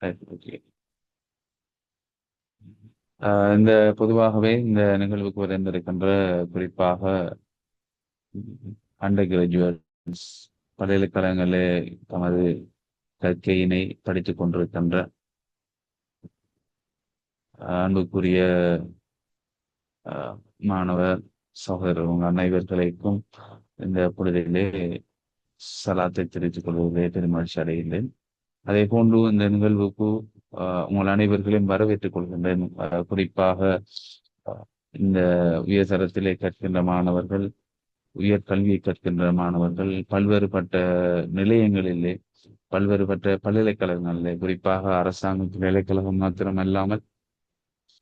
Right, okay. இந்த பொதுவாகவே இந்த நிகழ்வுக்கு வந்திருக்கின்ற குறிப்பாக அண்டர் கிராஜுவேட்ஸ் பல்கலைக்கழகங்களே தமது கற்கையினை படித்துக் கொண்டிருக்கின்ற அன்புக்குரிய மாணவ சகோதரர் உங்கள் அனைவர்களுக்கும் இந்த பொழுதிலே சலாத்தை தெரிவித்துக் கொள்வதிலே பெருமகிழ்ச்சி அடைகின்றேன். அதே போன்று இந்த நிகழ்வுக்கு உங்கள் அனைவர்களையும் வரவேற்றுக் கொள்கின்றேன். குறிப்பாக இந்த உயர்தரத்திலே கற்கின்ற மாணவர்கள், உயர் கல்வியை கற்கின்ற மாணவர்கள் பல்வேறுபட்ட நிலையங்களிலே, பல்வேறுபட்ட பல்கலைக்கழகங்களிலே, குறிப்பாக அரசாங்க பல்கலைக்கழகம் மாத்திரமல்லாமல்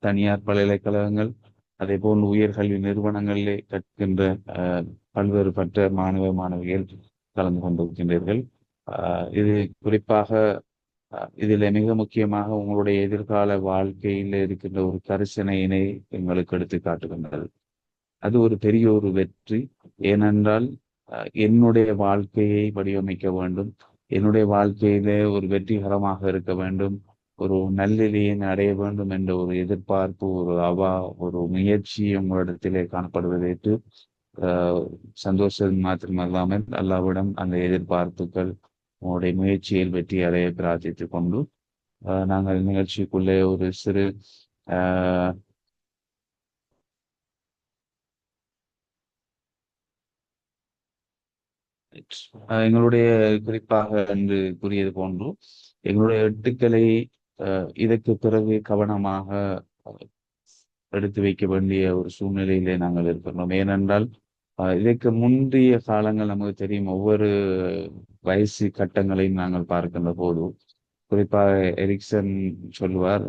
தனியார் பல்கலைக்கழகங்கள், அதே போன்று உயர்கல்வி நிறுவனங்களிலே கற்கின்ற பல்வேறுபட்ட மாணவ மாணவிகள் கலந்து கொண்டிருக்கின்றீர்கள். இது குறிப்பாக இதில் மிக முக்கியமாக உங்களுடைய எதிர்கால வாழ்க்கையில் இருக்கின்ற ஒரு கரிசனையினை எங்களுக்கு எடுத்து காட்டுகின்றது. அது ஒரு பெரிய ஒரு வெற்றி. ஏனென்றால் என்னுடைய வாழ்க்கையை வடிவமைக்க வேண்டும், என்னுடைய வாழ்க்கையிலே ஒரு வெற்றிகரமாக இருக்க வேண்டும், ஒரு நல்நிலையை அடைய வேண்டும் என்ற ஒரு எதிர்பார்ப்பு, ஒரு முயற்சி உங்களிடத்திலே காணப்படுவதற்கு சந்தோஷம் மாத்திரமல்லாமல் அல்லாவிடம் அந்த எதிர்பார்ப்புகள் உங்களுடைய முயற்சியில் வெற்றி அடைய பிரார்த்தித்துக் கொண்டு நாங்கள் நிகழ்ச்சிக்குள்ளே ஒரு சிறு எங்களுடைய குறிப்பாக என்று கூறியது போன்று எங்களுடைய எட்டுக்களை இதற்கு பிறகு கவனமாக எடுத்து வைக்க வேண்டிய ஒரு சூழ்நிலையிலே நாங்கள் இருக்கிறோம். ஏனென்றால் இதற்கு முந்தைய காலங்கள் நமக்கு தெரியும். ஒவ்வொரு வயசு கட்டங்களையும் நாங்கள் பார்க்கின்ற போது குறிப்பாக எரிக்சன் சொல்வார்,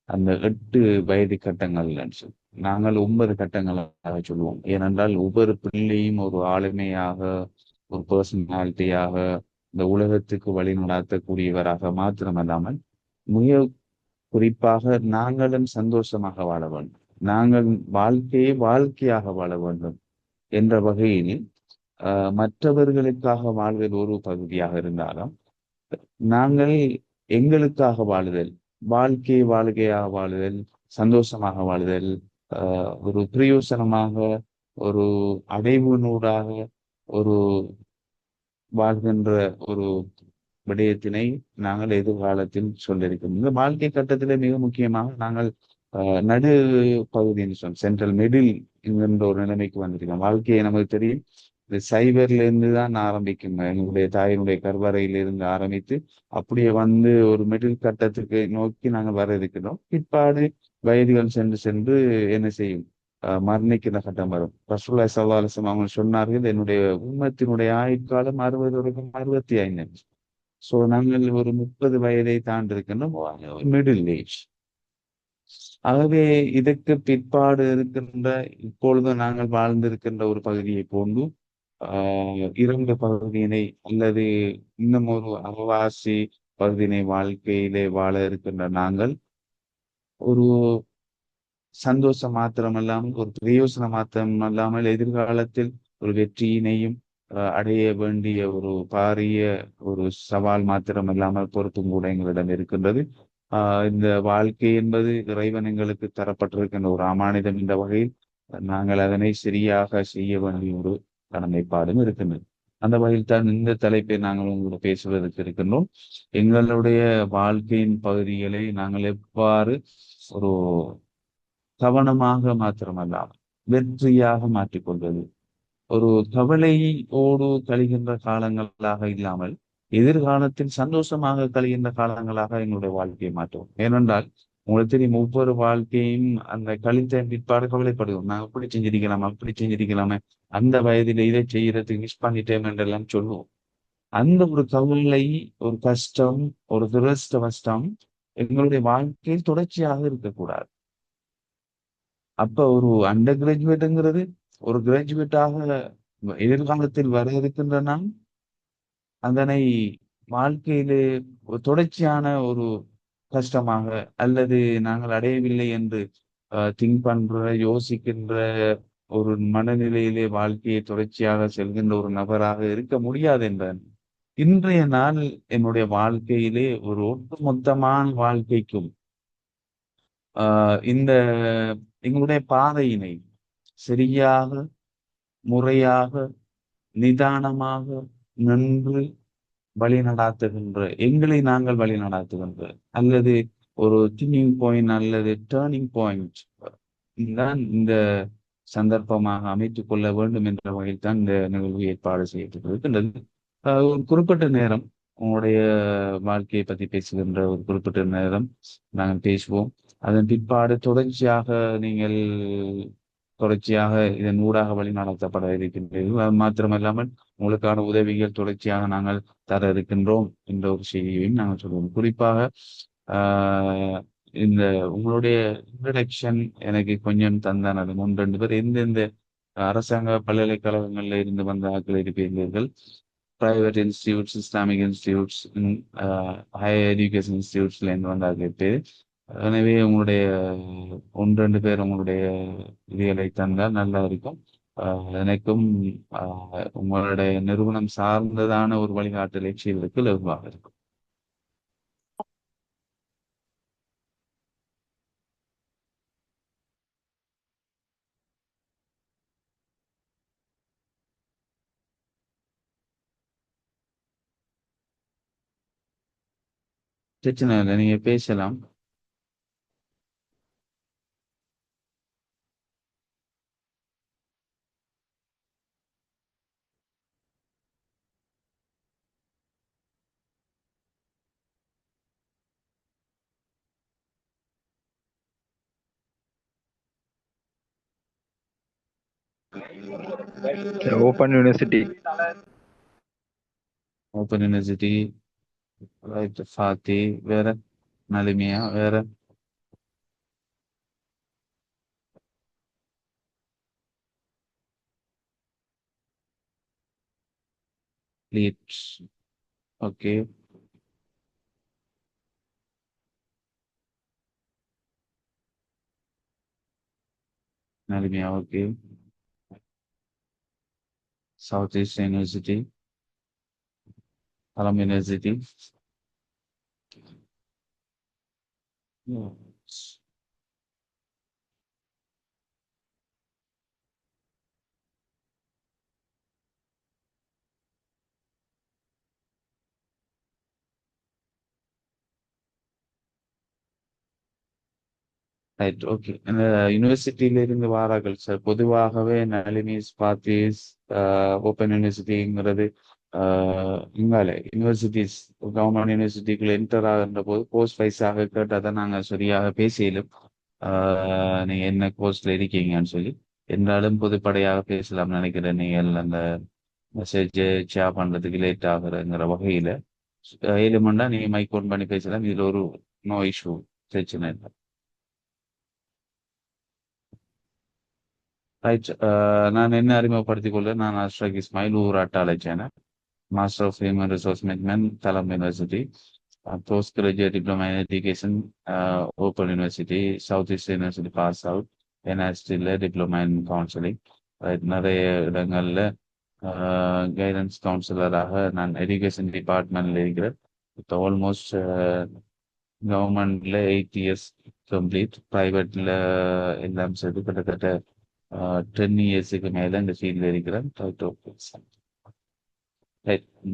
அந்த 8 வயது கட்டங்கள் சொல்லி நாங்கள் 9 கட்டங்களாக சொல்லுவோம். ஏனென்றால் ஒவ்வொரு பிள்ளையும் ஒரு ஆளுமையாக, ஒரு பர்சனாலிட்டியாக இந்த உலகத்துக்கு வழி நடாத்தக்கூடியவராக மாத்திரமல்லாமல் மிக குறிப்பாக நாங்களும் சந்தோஷமாக வாழ வேண்டும், நாங்கள் வாழ்க்கையை வாழ்க்கையாக வாழ வேண்டும் என்ற வகையில் மற்றவர்களுக்காக வாழ்வது ஒரு பகுதியாக இருந்தாலும் நாங்கள் எங்களுக்காக வாழுதல், வாழ்க்கையை வாழ்க்கையாக வாழுதல், சந்தோஷமாக வாழுதல், ஒரு பிரயோசனமாக, ஒரு அடைவு ஒரு வாழ்கின்ற ஒரு விடயத்தினை நாங்கள் எதிர்காலத்தில் சொல்லியிருக்கிறோம். இந்த வாழ்க்கை கட்டத்திலே மிக முக்கியமாக நாங்கள் நடு பகுதின்னு சொல்லுவோம், சென்ட்ரல் மிடில் என்கின்ற ஒரு நிலைமைக்கு வந்திருக்கோம். வாழ்க்கையை நமக்கு தெரியும், இந்த சைபர்ல இருந்து தான் ஆரம்பிக்கும். எங்களுடைய தாயினுடைய கருவறையிலிருந்து ஆரம்பித்து அப்படியே வந்து ஒரு மிடில் கட்டத்துக்கு நோக்கி நாங்கள் வர இருக்கிறோம். பிற்பாடு வயதுகள் சென்று சென்று என்ன செய்யும், மரணிக்கிற கட்டம் வரும். ரசூலுல்லாஹி ஸல்லல்லாஹு அலைஹி வஸல்லம் அவங்க சொன்னார்கள், என்னுடைய உம்மத்தினுடைய ஆயுட்காலம் 60 வரைக்கும் 65. சோ நாங்கள் ஒரு 30 வயதை தாண்டி இருக்கின்றோம், மிடில் ஏஜ். ஆகவே இதற்கு பிற்பாடு இருக்கின்ற இப்பொழுது நாங்கள் வாழ்ந்திருக்கின்ற ஒரு பகுதியை போன்று இறந்த பகுதியினை அல்லது இன்னும் ஒரு அகவாசி பகுதியினை வாழ்க்கையிலே வாழ இருக்கின்ற நாங்கள் ஒரு சந்தோஷம் மாத்திரமல்லாமல், ஒரு பிரயோசனம் மாத்திரமல்லாமல் எதிர்காலத்தில் ஒரு வெற்றியினையும் அடைய வேண்டிய ஒரு பாரிய ஒரு சவால் மாத்திரமல்லாமல் பொறுப்பும் கூட எங்களிடம் இருக்கின்றது. இந்த வாழ்க்கை என்பது இறைவன் எங்களுக்கு தரப்பட்டிருக்கின்ற ஒரு அமானிதம் என்ற வகையில் நாங்கள் அதனை சரியாக செய்ய வேண்டிய ஒரு கடமைப்பாடும் இருக்கின்றது. அந்த வகையில் தான் இந்த தலைப்பை நாங்கள் உங்களோட பேசுவதற்கு இருக்கின்றோம். எங்களுடைய வாழ்க்கையின் பகுதிகளை நாங்கள் எவ்வாறு ஒரு கவனமாக மாத்திரமல்லாமல் வெற்றியாக மாற்றிக்கொள்வது, ஒரு கவலையோடு கழிகின்ற காலங்களாக இல்லாமல் எதிர்காலத்தில் சந்தோஷமாக கழிகின்ற காலங்களாக எங்களுடைய வாழ்க்கையை மாற்றுவோம். ஏனென்றால் உங்களுக்கு தெரியும், ஒவ்வொரு வாழ்க்கையும் அந்த கழித்த பிற்பாடு கவலைப்படுவோம். நான் அப்படி செஞ்சிருக்கலாமா, அப்படி செஞ்சிருக்கலாமே, அந்த வயதில் இதை செய்யறதுக்கு மிஸ் பண்ணிட்டேன் என்றெல்லாம் சொல்லுவோம். அந்த ஒரு கவலை, ஒரு கஷ்டம், ஒரு துரஷ்டவஷ்டம் எங்களுடைய வாழ்க்கையில் தொடர்ச்சியாக இருக்கக்கூடாது. அப்ப ஒரு அண்டர் கிராஜுவேட்ங்கிறது ஒரு கிராஜுவேட்டாக எதிர்காலத்தில் வர இருக்கின்ற நாம் அதனை வாழ்க்கையிலே ஒரு தொடர்ச்சியான ஒரு கஷ்டமாக அல்லது நாங்கள் அடையவில்லை என்று திங்க் பண்ற யோசிக்கின்ற ஒரு மனநிலையிலே வாழ்க்கையை தொடர்ச்சியாக செல்கின்ற ஒரு நபராக இருக்க முடியாது என்றான். இன்றைய நாள் என்னுடைய வாழ்க்கையிலே ஒரு ஒட்டுமொத்தமான வாழ்க்கைக்கும் இந்த எங்களுடைய பாதையினை சரியாக, முறையாக, நிதானமாக நின்று வழி நடாத்துகின்ற எங்களை நாங்கள் வழி நடாத்துகின்ற அல்லது ஒரு திங்கிங் பாயிண்ட் அல்லது டேர்னிங் பாயிண்ட் தான் இந்த சந்தர்ப்பமாக அமைத்துக் கொள்ள வேண்டும் என்ற வகையில் தான் இந்த நிகழ்வு ஏற்பாடு செய்யப்பட்டிருக்கின்றது. ஒரு குறிப்பிட்ட நேரம் உங்களுடைய வாழ்க்கையை பற்றி பேசுகின்ற ஒரு குறிப்பிட்ட நேரம் நாங்கள் பேசுவோம். அதன் பிற்பாடு நீங்கள் தொடர்ச்சியாக இதன் ஊடாக வழி நடத்தப்பட இருக்கின்றீர்கள். அது மாத்திரமல்லாமல் உங்களுக்கான உதவிகள் தொடர்ச்சியாக நாங்கள் தர இருக்கின்றோம் என்ற ஒரு செய்தியையும் நாங்கள் சொல்லுவோம். குறிப்பாக ஆஹ் இந்த உங்களுடைய இன்ட்ரடக்ஷன் எனக்கு கொஞ்சம் தந்தானது. ஒன்று ரெண்டு பேர் எந்தெந்த அரசாங்க பல்கலைக்கழகங்கள்ல இருந்து வந்த ஆட்கள் இருப்பீர்கள், private institutes, Islamic institutes, higher education இன்ஸ்டிடியூட்ஸ்ல இருந்து வந்த ஆட்கள் பேர். எனவே உங்களுடைய ஒன்று ரெண்டு பேர் உங்களுடைய இதுகளை தந்தால் நல்லா இருக்கும். எனக்கும் உங்களுடைய நிறுவனம் சார்ந்ததான ஒரு வழிகாட்டலை செய்வதற்கு லகுவாக இருக்கும். பிரச்சனை இல்லை, நீங்க பேசலாம். Open university. Open university, right. ஃபாத்தி, வேற நலிமியா, வேற Leeds. Okay. Naleemiah, okay. South east university, Alam University. Right, okay. இந்த யூனிவர்சிட்டியில இருந்து வாரார்கள் சார். பொதுவாகவே நளினிஸ், பாத்திஸ், ஓப்பன் யூனிவர்சிட்டிங்கிறது இங்கால யூனிவர்சிட்டிஸ், கவர்மெண்ட் யூனிவர்சிட்டிக்குள்ள என்டர் ஆகின்ற போது கோர்ஸ் வைஸாக கேட்டால் தான் நாங்கள் சரியாக பேசியலும் நீங்க என்ன கோர்ஸ்ல இருக்கீங்கன்னு சொல்லி. என்றாலும் பொதுப்படையாக பேசலாம் நினைக்கிறேன். நீங்கள் அந்த மெசேஜ் ஷேர் பண்றதுக்கு லேட் ஆகுறங்கிற வகையில 7 மணி நீங்க மைக் ஓன் பண்ணி பேசலாம். இதுல ஒரு நோ இஷ்யூ, பிரச்சனை இல்லை. ரைட். நான் என்ன அறிமுகப்படுத்திக் கொள்ள, நான் அஷ்ரக் இஸ்மாயில், ஊர் Addalaichenai, master of human resource management, தலம் university, post graduate diploma in education, open university, south east university pass out, என்எஸ்டியில் டிப்ளமா இன் கவுன்சிலிங். நிறைய இடங்கள்ல கைடன்ஸ் கவுன்சிலராக நான் எஜுகேஷன் டிபார்ட்மெண்ட்ல இருக்கிறேன். இப்போ ஆல்மோஸ்ட் கவர்மெண்ட்ல 8 இயர்ஸ் கம்ப்ளீட், ப்ரைவேட்ல எல்லாம் சேர்த்து கிட்டத்தட்ட 10 இயர்ஸுக்கு மேல இந்த ஃபீல்ட்ல இருக்கிறேன்.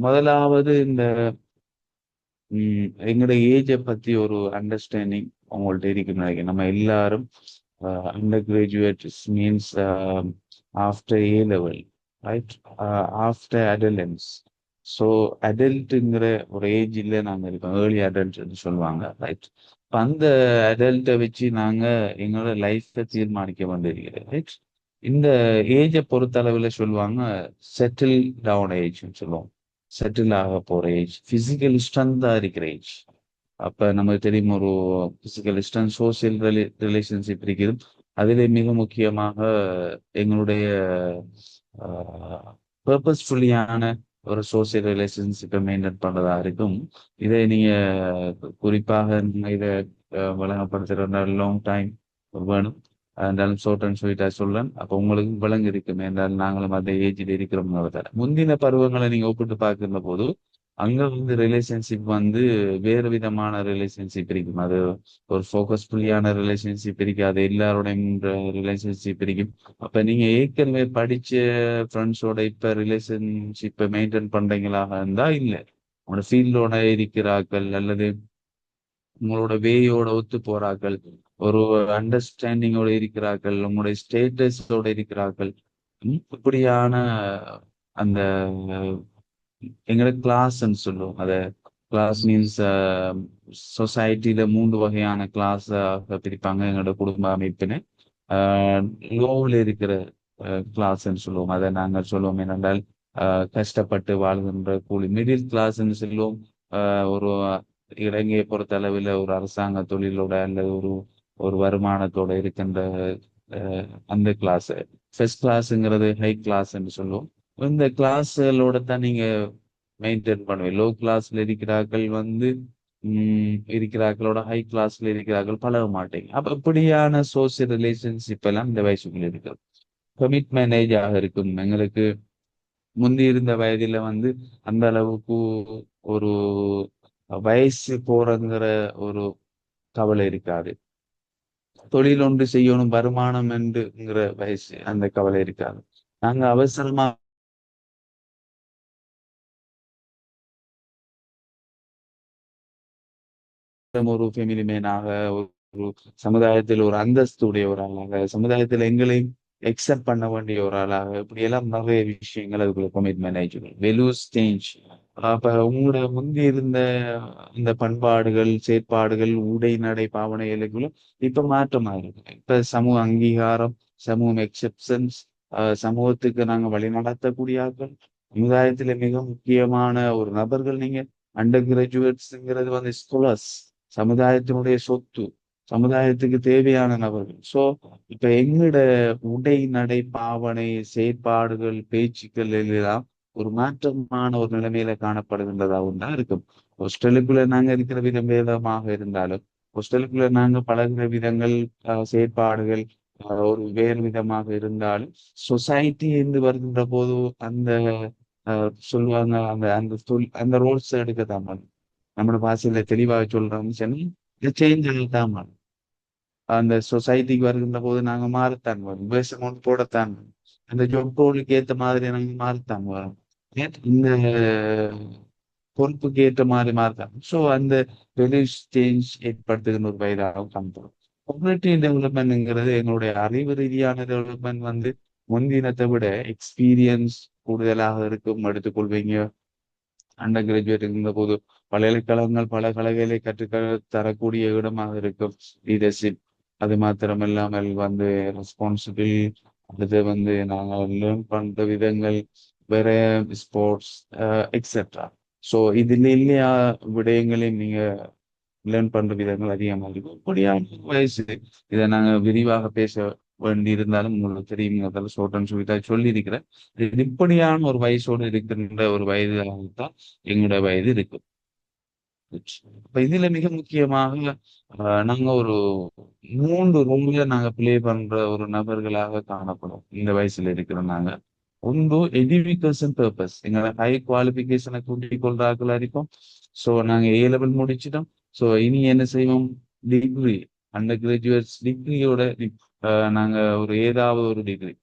முதலாவது இந்த எங்களுடைய ஏஜை பத்தி ஒரு அண்டர்ஸ்டாண்டிங் உங்கள்ட்ட இருக்குன்னு நினைக்கிறேன். நம்ம எல்லாரும் under graduates means after A level, right, after adolescence. So அடல்ட்டுங்கிற ஒரு ஏஜ்ல நாங்கள் இருக்கோம், ஏர்லி அடல்ட்னு சொல்லுவாங்க, ரைட். இப்போ அந்த அடல்ட்டை வச்சு நாங்கள் எங்களோட லைஃப்பை தீர்மானிக்க வேண்டியிருக்கிறது, ரைட். இந்த ஏஜை பொறுத்தளவில் சொல்லுவாங்க செட்டில் டவுன் ஏஜ்னு சொல்லுவோம். செட்டில் ஆக போற ஏஜ், பிசிக்கல் ஸ்ட்ரென்தா இருக்கிற ஏஜ். அப்ப நமக்கு தெரியும் ஒரு பிசிக்கல் ஸ்ட்ரென்த், சோசியல் ரிலேஷன்ஷிப் இருக்குது. அதிலே மிக முக்கியமாக எங்களுடைய பர்பஸ்ஃபுல்லியான ஒரு சோசியல் ரிலேஷன்ஷிப்பை மெயின்டைன் பண்றதா இருக்கும். இதை நீங்க குறிப்பாக இதை வழங்கப்படுத்துகிற லாங் டைம் வேணும். இருந்தாலும் ஷார்ட் அண்ட் ஸ்வீட்டா சொல்லலாம். அப்போ உங்களுக்கு விலங்கு இருக்கும் என்றால் நாங்களும் அந்த ஏஜில் இருக்கிறோம். முந்தின பருவங்களை நீங்க ஒப்பிட்டு பார்க்கின்ற போது அங்க வந்து ரிலேஷன்ஷிப் வந்து வேறு விதமான ரிலேஷன்ஷிப் இருக்கும். அது ஒரு ஃபோக்கஸ்ஃபுல்லியான ரிலேஷன்ஷிப் இருக்காது, எல்லாரோடையும் ரிலேஷன்ஷிப் இருக்கும். அப்ப நீங்க ஏற்கனவே படிச்ச ஃப்ரெண்ட்ஸோட இப்ப ரிலேஷன்ஷிப்பை மெயின்டைன் பண்றீங்களாக இருந்தா இல்ல, உங்களோட ஃபீல்டோட இருக்கிறார்கள் அல்லது உங்களோட வேயோட ஒத்து போறார்கள், ஒரு அண்டர்ஸ்டாண்டிங்கோட இருக்கிறார்கள், உங்களுடைய ஸ்டேட்டஸோட இருக்கிறார்கள். இப்படியான அந்த எங்களோட கிளாஸ்ன்னு சொல்லுவோம். அத கிளாஸ் மீன்ஸ் சொசைட்டில 3 வகையான கிளாஸ் பிரிப்பாங்க எங்களோட குடும்ப அமைப்பினை. லோவில் இருக்கிற கிளாஸ்ன்னு சொல்லுவோம். அதை நாங்கள் சொல்லுவோம் என்னென்றால் கஷ்டப்பட்டு வாழ்கின்ற கூலி மிடில் கிளாஸ்ன்னு சொல்லுவோம். ஒரு இலங்கையை பொறுத்த அளவில் ஒரு அரசாங்க தொழிலோட அல்லது ஒரு ஒரு வருமானத்தோட இருக்கின்ற அந்த கிளாஸ். ஃபர்ஸ்ட் கிளாஸ்ங்கிறது ஹை கிளாஸ் என்று சொல்லுவோம். இந்த கிளாஸ்களோட தான் நீங்க மெயின்டைன் பண்ணுவேன். லோ கிளாஸ்ல இருக்கிறார்கள் வந்து இருக்கிறார்களோட ஹை கிளாஸ்ல இருக்கிறார்கள் பழக மாட்டேங்க. அப்ப இப்படியான சோசியல் ரிலேஷன்ஷிப் எல்லாம் இந்த வயசுக்குள்ள இருக்கிறது. கமிட்மெண்ட் ஏஜ் ஆக இருக்கும் எங்களுக்கு. முந்தி இருந்த வயதில வந்து அந்த அளவுக்கு ஒரு வயசு போறங்கிற ஒரு கவலை இருக்காது. தொழில் ஒன்று செய்யணும் வருமானம் என்றுங்கிற வயசு அந்த கவலை இருக்காது. நாங்க அவசரமா ஒரு ஃபெமிலி மேனாக ஒரு சமுதாயத்தில் ஒரு அந்தஸ்து உடைய ஒரு ஆளாக, சமுதாயத்தில் எங்களையும் எக்ஸெப்ட் பண்ண வேண்டிய ஒரு ஆளாக, இப்படி எல்லாம் நிறைய விஷயங்கள் அதுக்குள்ள கமிட்மெண்ட் ஆயிடுச்சு. வெலூஸ் சேஞ்ச். அப்ப உங்களோட முந்தி இருந்த இந்த பண்பாடுகள் செயற்பாடுகள் உடை நடை பாவனைகளுக்குள்ள இப்ப மாற்றமா இருக்கு. இப்ப சமூக அங்கீகாரம், சமூகம் எக்ஸெப்ஷன்ஸ், சமூகத்துக்கு நாங்க வழி நடத்தக்கூடிய ஆட்கள், சமுதாயத்துல மிக முக்கியமான ஒரு நபர்கள் நீங்க. அண்டர் கிராஜுவேட்ஸ்ங்கிறது வந்து ஸ்காலர்ஸ், சமுதாயத்தினுடைய சொத்து, சமுதாயத்துக்கு தேவையான நபர்கள். சோ இப்ப எங்களோட உடை நடை பாவனை செயற்பாடுகள் பேச்சுக்கள் எல்லாம் ஒரு மாற்றமான ஒரு நிலைமையில காணப்படுகின்றதாகவும் தான் இருக்கும். ஹாஸ்டலுக்குள்ள நாங்க இருக்கிற விதம் வேதமாக இருந்தாலும், ஹாஸ்டலுக்குள்ள நாங்க பழகுற விதங்கள் செயற்பாடுகள் ஒரு வேறு விதமாக இருந்தாலும், சொசைட்டி என்று வருகின்ற போது அந்த சொல்லுவாங்க அந்த அந்த அந்த ரோல்ஸ் எடுக்கத்தான் பண்ணும். நம்மளோட பாஷையில தெளிவாக சொல்றோம்னு சொன்னா இது சேஞ்ச் ஆகத்தான் பண்ணும். அந்த சொசைட்டிக்கு வருகின்ற போது நாங்க மாறத்தான் வரும், வேஷம் ஒன்று போடத்தான் வரும். அந்த ஜொப் ரோலுக்கு ஏத்த மாதிரி நாங்க மாறத்தான் வரும். இந்த பொறுப்புக்கு ஏற்ற மாதிரி மாறத்தான். ஸோ அந்த வெளி சேஞ்ச் ஏற்படுத்துகின்ற ஒரு வயதாக காணப்படும். காக்னிட்டிவ் டெவலப்மெண்ட்ங்கிறது எங்களுடைய அறிவு ரீதியான டெவலப்மெண்ட் வந்து முன்தினத்தை விட எக்ஸ்பீரியன்ஸ் கூடுதலாக இருக்கும் எடுத்துக்கொள்வீங்க. அண்டர் கிராஜுவேட் இருந்த போது பல்கலைக்கழகங்கள் பல கலைகளை கற்றுக்க தரக்கூடிய இடமாக இருக்கும். லீடர்ஷிப் அது மாத்திரமில்லாமல் வந்து ரெஸ்பான்சிபிள், அடுத்து வந்து நாங்கள் லேர்ன் பண்ற விதங்கள் வேற, ஸ்போர்ட்ஸ் எக்ஸெட்ரா. ஸோ இதுல இல்லையா விடயங்களையும் நீங்க லேர்ன் பண்ற விதங்கள் அதிகமாக இருக்கும். இப்படியான வயசு இதை நாங்க விரிவாக பேச வேண்டி இருந்தாலும் உங்களுக்கு தெரியும், அதெல்லாம் ஷார்ட் அண்ட் ஸ்வீட்டா சொல்லி இருக்கிறேன். இது இப்படியான ஒரு வயசோடு இருக்கின்ற ஒரு வயதாகத்தான் எங்களோட வயது இருக்கு. இப்ப இதுல மிக முக்கியமாக நாங்க ஒரு 3 ரூம்ல நாங்க பிளே பண்ற ஒரு நபர்களாக காணப்படும் இந்த வயசுல இருக்கிறோம் நாங்க. ஒன்று எஜுகேஷன் பர்பஸ், எங்களை ஹை குவாலிபிகேஷனை கூட்டிக் கொள்றாங்களா இருக்கும். ஸோ நாங்க ஏ லெவல் முடிச்சிட்டோம். ஸோ இனி என்ன செய்வோம், டிகிரி, அண்டர் கிராஜுவேட்ஸ் டிகிரியோட நாங்க ஒரு ஏதாவது ஒரு டிகிரி.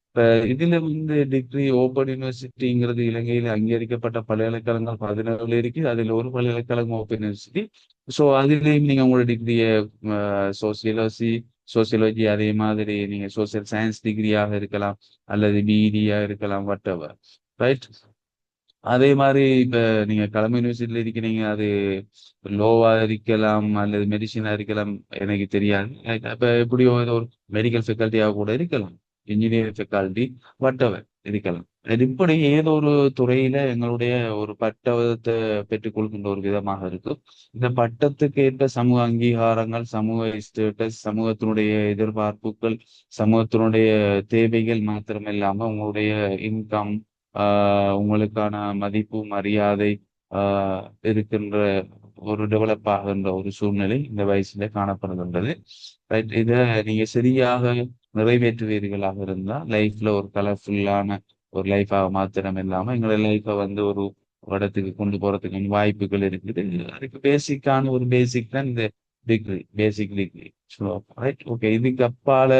இப்ப இதுல வந்து டிகிரி ஓப்பன் யூனிவர்சிட்டிங்கிறது இலங்கையில் அங்கீகரிக்கப்பட்ட பல்கலைக்கழகங்கள் 17 இருக்கு. அதுல ஒரு பல்கலைக்கழகம் ஓப்பன் யூனிவர்சிட்டி. ஸோ அதுலயும் நீங்க உங்களோட டிகிரிய சோசியலஜி சோசியலஜி அதே மாதிரி நீங்க சோசியல் சயின்ஸ் டிகிரியாக இருக்கலாம் அல்லது பிஇடியா இருக்கலாம், வாட் எவர். ரைட். அதே மாதிரி இப்ப நீங்க கலமை யூனிவர்சிட்டியில இருக்கிறீங்க, அது லோவா இருக்கலாம் அல்லது மெடிசினா இருக்கலாம், எனக்கு தெரியாது. இப்ப எப்படியோ ஏதோ ஒரு மெடிக்கல் ஃபேக்கல்ட்டியாக கூட இருக்கலாம், இன்ஜினியரிங் ஃபேக்கல்ட்டி, வாட் எவர் இருக்கலாம். அது இப்படி ஏதோ ஒரு துறையில எங்களுடைய ஒரு பட்டத்தை பெற்றுக்கொள்கின்ற ஒரு விதமாக இருக்கும். இந்த பட்டத்துக்கு ஏற்ப சமூக அங்கீகாரங்கள், சமூக ஸ்டேட்டஸ், சமூகத்தினுடைய எதிர்பார்ப்புகள், சமூகத்தினுடைய தேவைகள் மாத்திரமில்லாம உங்களுடைய இன்கம், உங்களுக்கான மதிப்பு மரியாதை இருக்கின்ற ஒரு டெவலப் ஆகின்ற ஒரு சூழ்நிலை இந்த வயசுல காணப்படுகின்றது. ரைட். இதை நீங்க சரியாக நிறைவேற்றுவீர்களாக இருந்தால் லைஃப்ல ஒரு கலர்ஃபுல்லான ஒரு லைஃபாக மாத்திரம் இல்லாம எங்களை லைஃபை வந்து ஒரு இடத்துக்கு கொண்டு போறதுக்கான வாய்ப்புகள் இருக்குது. அதுக்கு பேசிக்கான ஒரு பேசிக் தான் இந்த டிகிரி, பேசிக் டிகிரி. So right, okay. இதுக்கு அப்பால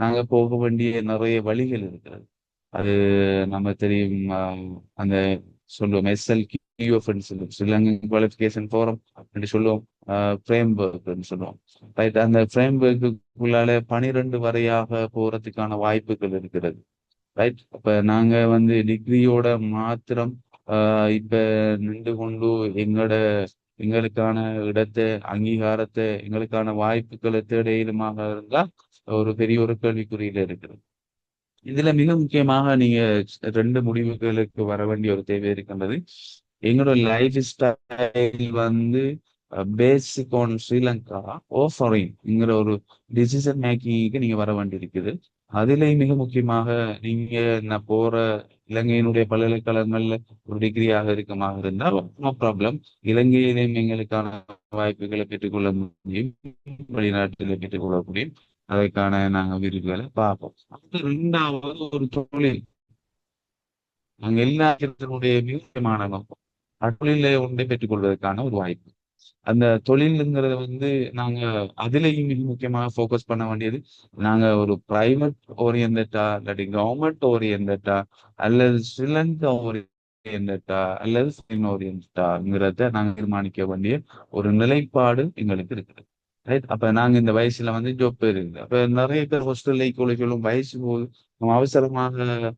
நாங்க போக வேண்டிய நிறைய வழிகள் இருக்கிறது. அது நம்ம தெரியும். அந்த சொல்லுவோம் SLQF சொல்லுவோம், ஸ்ரீலங்கன் குவாலிஃபிகேஷன் ஃபோரம் அப்படின்னு சொல்லுவோம். ஃப்ரேம் ஒர்க்னு சொல்லுவோம். ரைட், அந்த ஃப்ரேம் ஒர்க்குள்ளால 12 வரையாக போறதுக்கான வாய்ப்புகள் இருக்கிறது. ரைட், அப்ப நாங்க வந்து டிகிரியோட மாத்திரம் இப்ப நின்று கொண்டு எங்களோட எங்களுக்கான இடத்தை, அங்கீகாரத்தை, எங்களுக்கான வாய்ப்புகளை தேட இயலுமாக இருந்தா ஒரு பெரிய ஒரு கேள்விக்குறியில இருக்குது. இதுல மிக முக்கியமாக நீங்க ரெண்டு முடிவுகளுக்கு வர வேண்டிய ஒரு தேவை இருக்கின்றது. எங்களோட லைஃப் ஸ்டைல் வந்து பேசிக் ஆன் ஸ்ரீலங்கா ஓ ஃபாரின்ங்கிற ஒரு டிசிஷன் மேக்கிங்க்கு நீங்க வர வேண்டி இருக்குது. அதுலேயும் மிக முக்கியமாக நீங்க நான் போற இலங்கையினுடைய பல்கலைக்கழகங்கள்ல ஒரு டிகிரியாக இருக்கமாக இருந்தால் நோ ப்ராப்ளம். இலங்கையிலேயும் எங்களுக்கான வாய்ப்புகளை பெற்றுக்கொள்ள முடியும், வெளிநாட்டில பெற்றுக்கொள்ள முடியும். அதற்கான நாங்க விருதுகளை பார்ப்போம். அடுத்து ரெண்டாவது ஒரு தொழில். நாங்க எல்லாத்தினுடைய மிக முக்கியமான நோக்கம் தொழிலை ஒன்றை பெற்றுக்கொள்வதற்கான ஒரு வாய்ப்பு. அந்த தொழிலுங்கிறத வந்து நாங்க அதுலேயும் மிக முக்கியமாக ஃபோக்கஸ் பண்ண வேண்டியது, நாங்க ஒரு பிரைவேட் ஓரியன்டா இல்லாட்டி கவர்மெண்ட் ஓரியன்டா அல்லது ஸ்ரீலங்கா ஓரியன்டா அல்லது ஃபாரின் ஓரியன்டாங்கிறத நாங்க தீர்மானிக்க வேண்டிய ஒரு நிலைப்பாடு எங்களுக்கு இருக்குது. ரைட், அப்ப நாங்க இந்த வயசுல வந்து ஜாப் இருக்குது. அப்ப நிறைய பேர் ஹாஸ்டல்ல சொல்லும் வயசு போது நம்ம அவசரமாக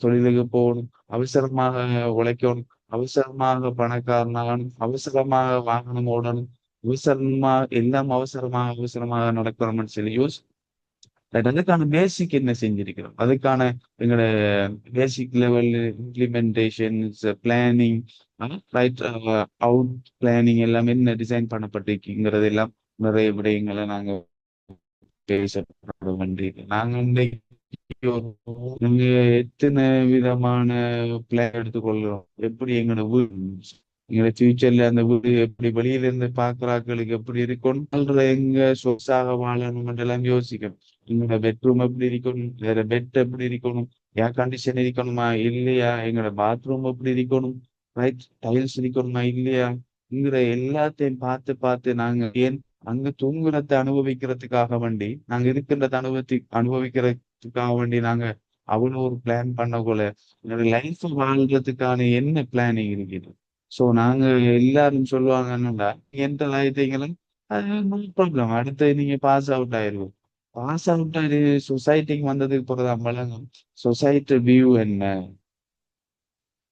தொழிலுக்கு போகணும், அவசரமாக உழைக்கணும், அவசரமாக பணக்காரனாகணும், அவசரமாக வாகனம் ஓடணும், அவசரமா எல்லாம் அவசரமாக அவசரமாக நடக்கணும்னு சொல்லி அதுக்கான பேசிக் என்ன செஞ்சிருக்கிறோம், அதுக்கான எங்களோட basic level implementation, planning, right, out planning எல்லாம் என்ன டிசைன் பண்ணப்பட்டிருக்குங்கிறது எல்லாம் நிறைய விடயங்களை நாங்க பேசப்பட வேண்டியது. நாங்க நீங்க எத்தனை விதமான பிளான் எடுத்துக்கொள்கிறோம், எப்படி எங்களோட வீடு, எங்களோட ஃபியூச்சர்ல அந்த வீடு எப்படி வெளியில இருந்து பாக்குறாக்களுக்கு எப்படி இருக்கணும், எங்க சொத்தாக வாழணும் எல்லாம் யோசிக்கணும். எங்களோட பெட்ரூம் எப்படி இருக்கணும், வேற பெட் எப்படி இருக்கணும், ஏர் கண்டிஷன் இருக்கணுமா இல்லையா, எங்களோட பாத்ரூம் எப்படி இருக்கணும், ரைட், டைல்ஸ் இருக்கணுமா இல்லையாங்கிற எல்லாத்தையும் பார்த்து பார்த்து நாங்க ஏன் அங்க தூங்குறதை அனுபவிக்கிறதுக்காக வேண்டி, நாங்க இருக்கின்றத அனுபவிக்கிறதுக்காக வேண்டி நாங்க அவ்வளவு ஒரு பிளான் பண்ணக்குள்ள என்னோட லைஃப் வாழ்றதுக்கான என்ன பிளானிங் இருக்குது. சோ நாங்க எல்லாரும் சொல்லுவாங்க என்னடா எந்த லைஃப்ங்களும் நோ ப்ராப்ளம், அடுத்து நீங்க பாஸ் அவுட் ஆயிருவோம். பாஸ் அவுட் ஆயிரு சொசைட்டிக்கு வந்ததுக்கு பிறகு நம்மளும் சொசைட்டி வியூ என்ன,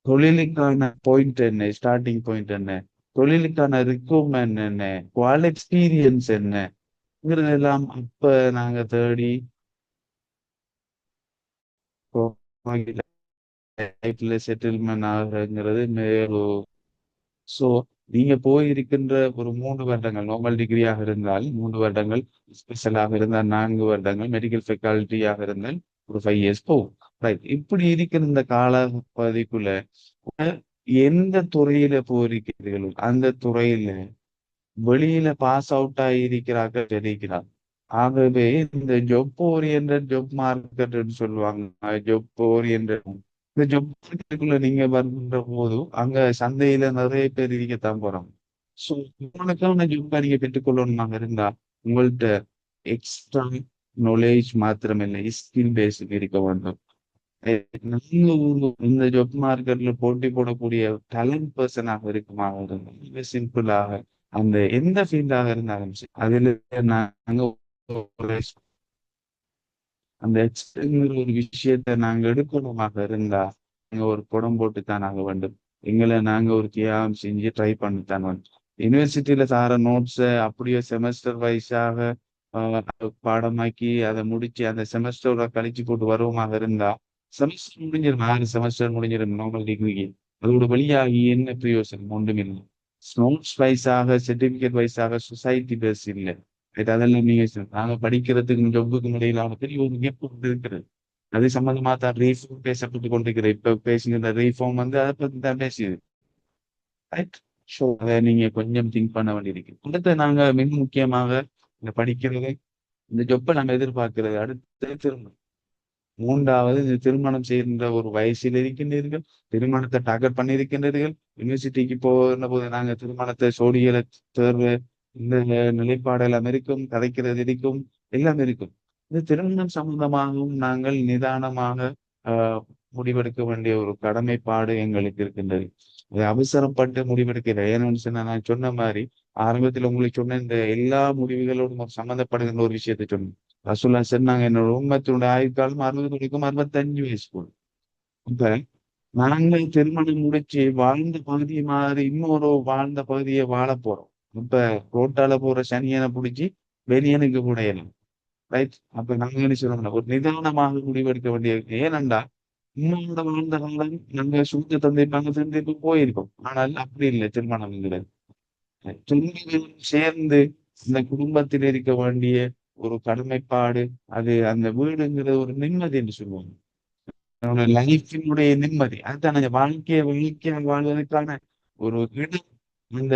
தொழிலுக்கான பாயிண்ட் என்ன, ஸ்டார்டிங் பாயிண்ட் என்ன, தொழிலுக்கான ரிக்ரூட்மெண்ட் என்ன, குவால் எக்ஸ்பீரியன்ஸ் என்னங்கிறதெல்லாம் அப்ப நாங்க தேடி லைஃப்ல செட்டில்மெண்ட் ஆகுறதுங்கிறது மேலும். ஸோ நீங்க போயிருக்கின்ற ஒரு 3 வருடங்கள் நார்மல் டிகிரியாக இருந்தால் 3 வருடங்கள், ஸ்பெஷலாக இருந்தால் 4 வருடங்கள், மெடிக்கல் ஃபெக்கல்ட்டியாக இருந்தால் ஒரு 5 இயர்ஸ் போகும். ரைட், இப்படி இருக்கிற இந்த கால பகுதிக்குள்ள எந்த துறையில போயிருக்கிறீர்களோ அந்த துறையில வெளியில பாஸ் அவுட் ஆகியிருக்கிறார்கள் தெரிகிறார். ஆகவே இந்த ஜொப் ஓரியன்ட் ஜொப் மார்க்கெட் சொல்லுவாங்க. ஜொப் ஓரியன்ட் இந்த ஜொப் மார்க்கெட்டுக்குள்ள நீங்க வருகின்ற போது அங்க சந்தையில நிறைய பேர் இருக்கத்தான் போறாங்க. ஸோ உங்களுக்கான ஜொப்பை நீங்க பெற்றுக்கொள்ளணுமாக இருந்தா உங்கள்ட்ட எக்ஸ்ட்ரா நாலேஜ் மாத்திரமில்லை, ஸ்கில் பேஸுக்கு இருக்க வேண்டும். இந்த ஜாப் மார்க்கெட்ல போட்டி போடக்கூடிய டேலண்ட் பர்சனாக இருக்குமாக இருந்தாலும் சிம்பிளாக அந்த எந்த ஃபீல்டாக இருந்தாலும் சரி, அதுல நாங்க அந்த எக்ஸ்ங்கிற ஒரு விஷயத்த நாங்க எடுக்கணுமாக இருந்தா நாங்க ஒரு புடம் போட்டுத்தான் ஆக வேண்டும். எங்களை நாங்க ஒரு தியாகம் செஞ்சு ட்ரை பண்ணித்தான் வேண்டும். யூனிவர்சிட்டியில சார நோட்ஸை அப்படியே செமஸ்டர் வைஸாக பாடமாக்கி அதை முடிச்சு அந்த செமஸ்டரோட கழிச்சு போட்டு வருவமாக இருந்தா செமஸ்டர் முடிஞ்சிடும், 6 செமஸ்டர் முடிஞ்சிடும் நார்மல் டிகிரிக்கு. அதோட வழியாகி என்ன பிரயோசனம் ஒன்றுமில்லை. நோட்ஸ் வைஸாக சர்டிபிகேட் வைஸாக சொசைட்டி பேஸ் இல்லை. அதெல்லாம் நீங்க நாங்க படிக்கிறதுக்கும் ஜொப்புக்கும் இடையிலான பெரிய ஒரு கேப் இருக்கிறது. அது சம்பந்தமா தான் ரீஃபார்ம் பேசப்பட்டு கொண்டிருக்கிறேன். இப்ப பேசுகிற ரீஃபார்ம் வந்து அதை பத்தி தான் பேசுது. ரைட், ஸோ அதை நீங்க கொஞ்சம் திங்க் பண்ண வேண்டியிருக்கு. அடுத்து நாங்க மிக முக்கியமாக இந்த படிக்கிறது, இந்த ஜொப்பை நம்ம எதிர்பார்க்கிறது அடுத்து திரும்ப மூன்றாவது இந்த திருமணம் செய்கின்ற ஒரு வயசில் இருக்கின்றீர்கள், திருமணத்தை டார்கெட் பண்ணியிருக்கின்றீர்கள். யூனிவர்சிட்டிக்கு போகின்ற போது நாங்கள் திருமணத்தை சோடிகளை தேர்வு இந்த நிலைப்பாடு எல்லாம் இருக்கும், கதைக்கிறது இருக்கும், எல்லாம் இருக்கும். இந்த திருமணம் சம்பந்தமாகவும் நாங்கள் நிதானமாக முடிவெடுக்க வேண்டிய ஒரு கடமைப்பாடு எங்களுக்கு இருக்கின்றது. அது அவசரப்பட்டு முடிவெடுக்கிற ஏன்னு சொன்னா நான் சொன்ன மாதிரி ஆரம்பத்தில் உங்களுக்கு சொன்ன இந்த எல்லா முடிவுகளோடும் ஒரு சம்மந்தப்படுகின்ற ஒரு விஷயத்தை சொன்னேன். ரசூல்லா சொன்னாங்க என்னோட உம்மத்தினுடைய ஆயுட்காலம் 60 வரைக்கும் 65 வயசு கூட. இப்ப நாங்கள் திருமணம் முடிச்சு வாழ்ந்த பகுதி மாதிரி இன்னொரு வாழ்ந்த பகுதியை வாழ போறோம். இப்ப ரோட்டால போற சனியனை பிடிச்சி வெளியனுக்கு புடையலாம். ரைட். அப்ப நாங்க என்ன சொல்லணும், ஒரு நிதானமாக முடிவெடுக்க வேண்டிய ஏனென்றா உங்களோட வாழ்ந்த காலம் நாங்க சுத்த தந்தைப்பாங்க தந்தைப்பு போயிருக்கோம். ஆனால் அப்படி இல்லை திருமணம்ங்கிறது. துன்பங்களும் சேர்ந்து இந்த குடும்பத்தில் இருக்க வேண்டிய ஒரு கடமைப்பாடு. அது அந்த வீடுங்கிற ஒரு நிம்மதி என்று சொல்லுவாங்க. என்னோட லைஃபினுடைய நிம்மதி அதுதான் அந்த வாழ்க்கையை வாழ்வதற்கான ஒரு இடம். இந்த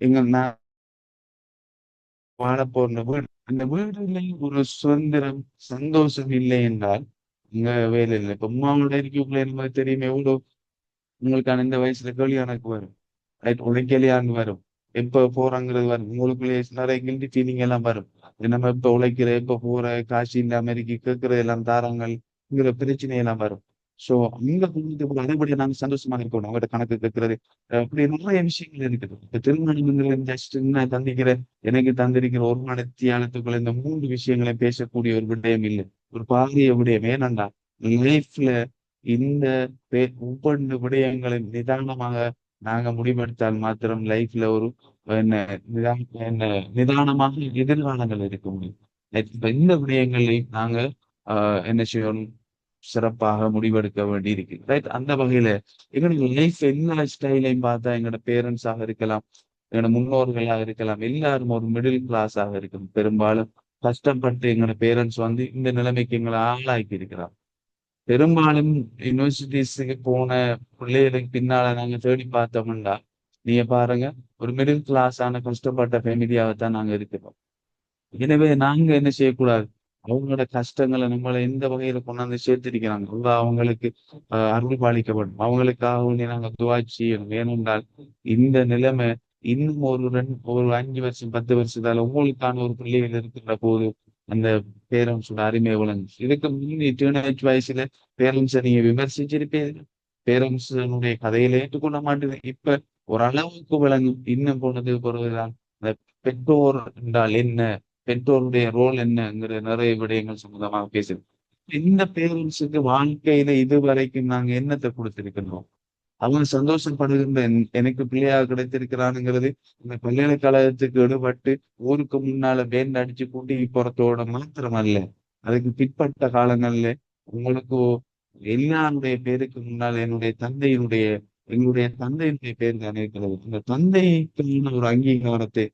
எங்க நான் வாழப்போற வீடு அந்த வீடுல ஒரு சுதந்திரம் சந்தோஷம் இல்லை என்றால் இங்க வேலை இல்லை. இப்ப உமாவோட இருக்கக்குள்ள எனக்கு தெரியுமே எவ்வளவு உங்களுக்கான இந்த வயசுல கல்யாணக்கு வரும். ரைட். உழைக்கலையான்னு வரும். எப்ப போறாங்கிறது வரும். உங்களுக்குள்ளே நிறைய கில்டி ஃபீலிங் எல்லாம் வரும். நம்ம இப்ப உழைக்கிற எப்ப போற காசு இந்த அமெரிக்கா கேட்கறது எல்லாம் தாராங்கள்ங்கிற பிரச்சனை எல்லாம் வரும். சோ அங்க போனதுக்கு அதேபடி நாங்க சந்தோஷமா இருக்கணும். அவங்ககிட்ட கணக்கு கேட்கறது அப்படி நிறைய விஷயங்கள் இருக்குது. இப்ப திருமணம் ஜஸ்ட் என்ன தந்திக்கிற எனக்கு தந்திருக்கிற ஒரு மனத்தியாலத்துக்குள்ள இந்த 3 விஷயங்களை பேசக்கூடிய ஒரு விடயம் இல்லை. ஒரு பாரிய விடயம் ஏனண்டா லைஃப்ல இந்த ஒவ்வொரு விடயங்களும் நிதானமாக நாங்க முடிவெடுத்தால் மாத்திரம் லைஃப்ல ஒரு என்ன என்ன நிதானமாக எதிர்காலங்கள் இருக்க முடியும். இப்ப இந்த விடயங்களை நாங்க என்ன செய்யணும், சிறப்பாக முடிவெடுக்க வேண்டி இருக்கு. ரைட். அந்த வகையில எங்களுடைய லைஃப் எல்லா ஸ்டைலையும் பார்த்தா எங்களோட பேரண்ட்ஸாக இருக்கலாம், எங்களோட முன்னோர்களாக இருக்கலாம், எல்லாரும் ஒரு மிடில் கிளாஸாக இருக்கும். பெரும்பாலும் கஷ்டப்பட்டு எங்களோட பேரண்ட்ஸ் இந்த நிலைமைக்கு எங்களை ஆளாக்கி இருக்கிறார். பெரும்பாலும் யூனிவர்சிட்டிஸுக்கு போன பிள்ளைகளுக்கு பின்னால நாங்க தேடி பார்த்தோம்னா நீங்க பாருங்க ஒரு மிடில் கிளாஸ் ஆன கஷ்டப்பட்ட ஃபேமிலியாகத்தான் நாங்க இருக்கிறோம். எனவே நாங்க என்ன செய்யக்கூடாது, அவங்களோட கஷ்டங்களை நம்மளை எந்த வகையில கொண்டாந்து சேர்த்திருக்கிறாங்க அவங்களுக்கு அருள் பாலிக்கப்படும். அவங்களுக்காக நாங்க துவா செய்யணும். ஏனென்றால் இந்த நிலைமை இன்னும் ஒரு 5 வருஷம் 10 வருஷத்தால உங்களுக்கான ஒரு பிள்ளைகள் இருக்கின்ற போது அந்த பேரண்ட்ஸோட அருமை விளங்கு. இதுக்கு முன்னே டீனேஜ் வயசுல பேரண்ட்ஸை நீங்க விமர்சிச்சிருப்பீங்க. பேரண்ட்ஸனுடைய கதையில ஏற்றுக்கொள்ள மாட்டேது. இப்ப ஓரளவுக்கு விளங்கும். இன்னும் போனது பிறகுதான் இந்த பெற்றோர் என்றால் என்ன, பெற்றோருடைய ரோல் என்னங்கிற நிறைய விடயங்கள் சம்பந்தமாக பேசுது. இந்த பேரண்ட்ஸுக்கு வாழ்க்கையில இதுவரைக்கும் நாங்க என்னத்தை கொடுத்திருக்கின்றோம்? அவங்க சந்தோஷப்படுகின்ற எனக்கு பிள்ளையாக கிடைத்திருக்கிறானுங்கிறது இந்த பல்கலைக்கழகத்துக்கு எடுபட்டு ஊருக்கு முன்னால பேண்ட் அடிச்சு கூட்டி போறதோட மாத்திரம் அல்ல. அதுக்கு பிற்பட்ட காலங்கள்ல உங்களுக்கு எல்லாருடைய பேருக்கு முன்னால் எங்களுடைய தந்தையினுடைய பேர் தான் இருக்கிறது. இந்த தந்தைக்கான ஒரு அங்கீகாரத்தை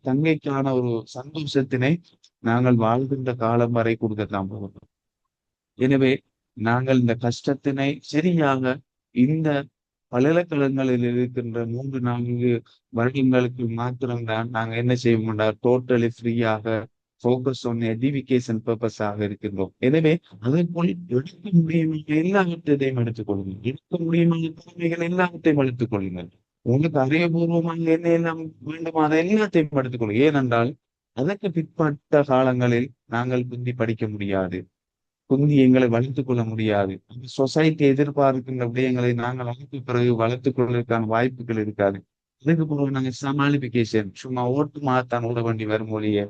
தங்கைக்கான ஒரு சந்தோஷத்தினை நாங்கள் வாழ்கின்ற காலம் வரை கொடுக்கத்தான் போகிறோம். எனவே நாங்கள் இந்த கஷ்டத்தினை சரியாக இந்த பல்கலைக்கழகங்களில் இருக்கின்ற 3-4 வருடங்களுக்கு மாத்திரம்தான் நாங்க என்ன செய்வோம்னா டோட்டலி ஃப்ரீயாக ஃபோக்கஸ் ஆன் எஜுகேஷன் பர்பஸாக இருக்கின்றோம். எனவே அதேபோல் எடுக்க முடியுமான எல்லாவற்றையும் எடுத்துக்கொள்ளுங்கள். எடுக்க முடியுமான திறமைகள் எல்லாவற்றையும் எடுத்துக் கொள்ளுங்கள். உங்களுக்கு அறிவுபூர்வமாக என்ன எல்லாம் வேண்டுமோ அதை எல்லாத்தையும் எடுத்துக்கொள்ளுங்கள். ஏனென்றால் அதற்கு பிற்பட்ட காலங்களில் நாங்கள் புந்தி படிக்க முடியாது. குந்தி எங்களை வளர்த்துக் கொள்ள முடியாது. சொசைட்டி எதிர்பார்க்கின்ற விடயங்களை நாங்கள் வளர்த்து பிறகு வளர்த்துக் கொள்வதற்கான வாய்ப்புகள் இருக்காது. அதுக்கு பிறகு நாங்கள் சமாளிபிகேஷன் சும்மா ஓட்டு மாத்தான் ஓட வேண்டி வரும் மொழியை